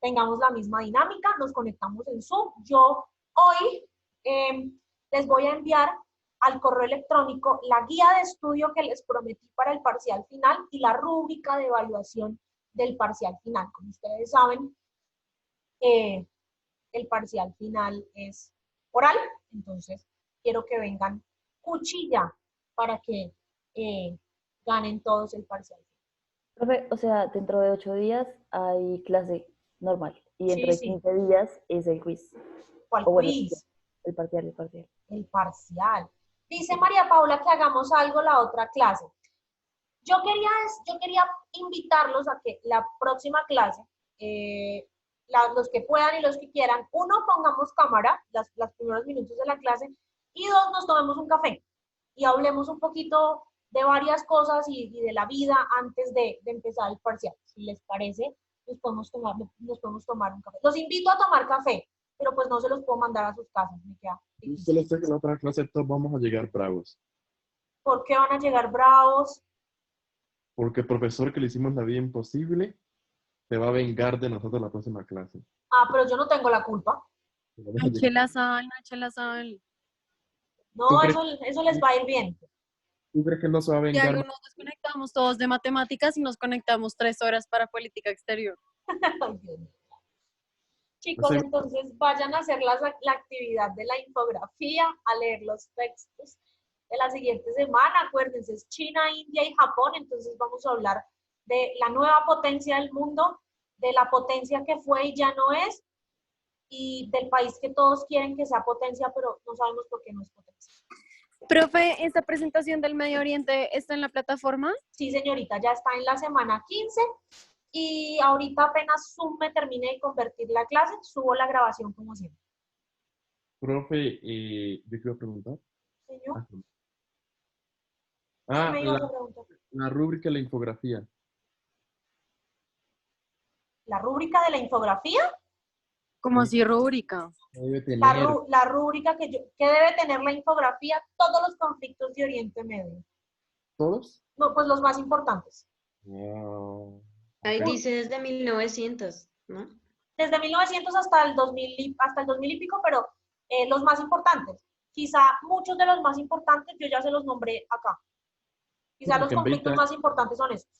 tengamos la misma dinámica, nos conectamos en Zoom. Yo hoy les voy a enviar al correo electrónico la guía de estudio que les prometí para el parcial final y la rúbrica de evaluación del parcial final. Como ustedes saben, el parcial final es oral, entonces quiero que vengan cuchilla para que ganen todos el parcial. Profe, o sea, dentro de 8 días hay clase normal y dentro de Sí. 15 días es el quiz. ¿Cuál O bueno, quiz? el parcial, el parcial. El parcial. Dice María Paula que hagamos algo la otra clase. Yo quería invitarlos a que la próxima clase, los que puedan y los que quieran, uno, pongamos cámara, los primeros minutos de la clase, y dos, nos tomemos un café y hablemos un poquito de varias cosas y de la vida antes de empezar el parcial. Si les parece, nos podemos tomar un café. Los invito a tomar café, pero pues no se los puedo mandar a sus casas. Me queda Yo difícil. solo sé que en la otra clase todos vamos a llegar bravos. ¿Por qué van a llegar bravos? Porque el profesor que le hicimos la vida imposible se va a vengar de nosotros la próxima clase. Ah, pero yo no tengo la culpa. Vamos a Eche llegar- la sal, eche la sal. No, ¿Tú crees- eso les va a ir bien. ¿Tú crees que no se va a Y vengar? algo nos desconectamos todos de matemáticas y nos conectamos 3 horas para política exterior. Ay, Dios mío. Chicos, Ese- entonces vayan a hacer la actividad de la infografía, a leer los textos de la siguiente semana. Acuérdense, es China, India y Japón, entonces vamos a hablar de la nueva potencia del mundo, de la potencia que fue y ya no es, y del país que todos quieren que sea potencia, pero no sabemos por qué no es potencia. Profe, ¿esta presentación del Medio Oriente está en la plataforma? Sí, señorita, ya está en la semana 15 y ahorita apenas Zoom me termine de convertir la clase, subo la grabación como siempre. Profe, yo quiero preguntar. Señor, Ah, ¿qué me ibas a preguntar? la rúbrica de la infografía. ¿La rúbrica de la infografía? ¿Cómo así rúbrica? Debe tener. La rúbrica que debe tener la infografía, todos los conflictos de Oriente Medio. ¿Todos? No, pues los más importantes. Wow. Ahí Ok. dice desde 1900, ¿no? Desde 1900 hasta el 2000, hasta el 2000 y pico, pero los más importantes. Quizá muchos de los más importantes yo ya se los nombré acá. Quizá los Porque en 20 conflictos más importantes son esos.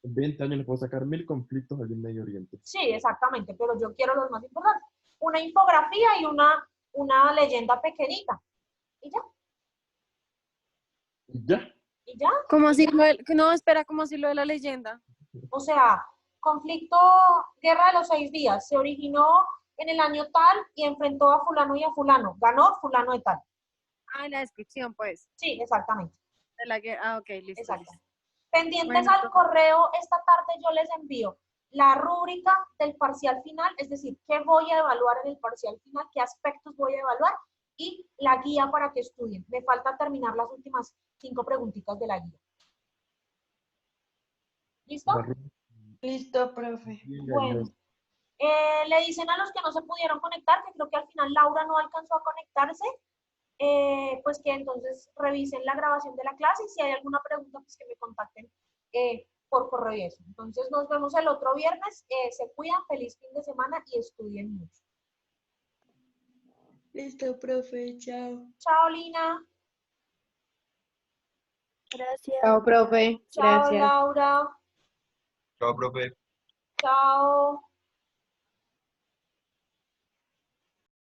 En 20 años le puedo sacar 1000 conflictos allí en Medio Oriente. Sí, exactamente, pero yo quiero los más importantes. Una infografía y una leyenda pequeñita. Y ya, Ya. y ya. ¿Cómo así no, espera, ¿cómo así lo de la leyenda? O sea, conflicto, guerra de los 6 días, se originó en el año tal y enfrentó a fulano y a fulano. Ganó fulano de tal. Ah, la descripción, pues. Sí, exactamente. De la guerra. Ah, ok, listo. Exacto. listo. Pendientes Bueno, al correo, esta tarde yo les envío la rúbrica del parcial final, es decir, qué voy a evaluar en el parcial final, qué aspectos voy a evaluar y la guía para que estudien. Me falta terminar las últimas 5 preguntitas de la guía. ¿Listo? Listo, profe. Bueno. Le dicen a los que no se pudieron conectar, que creo que al final Laura no alcanzó a conectarse, pues que entonces revisen la grabación de la clase y si hay alguna pregunta, pues que me contacten por correo y eso. Entonces nos vemos el otro viernes. Se cuidan, feliz fin de semana y estudien mucho. Listo, profe, chao. Chao, Lina. Gracias. Chao, profe. Chao, Gracias. Laura. Chao, profe. Chao.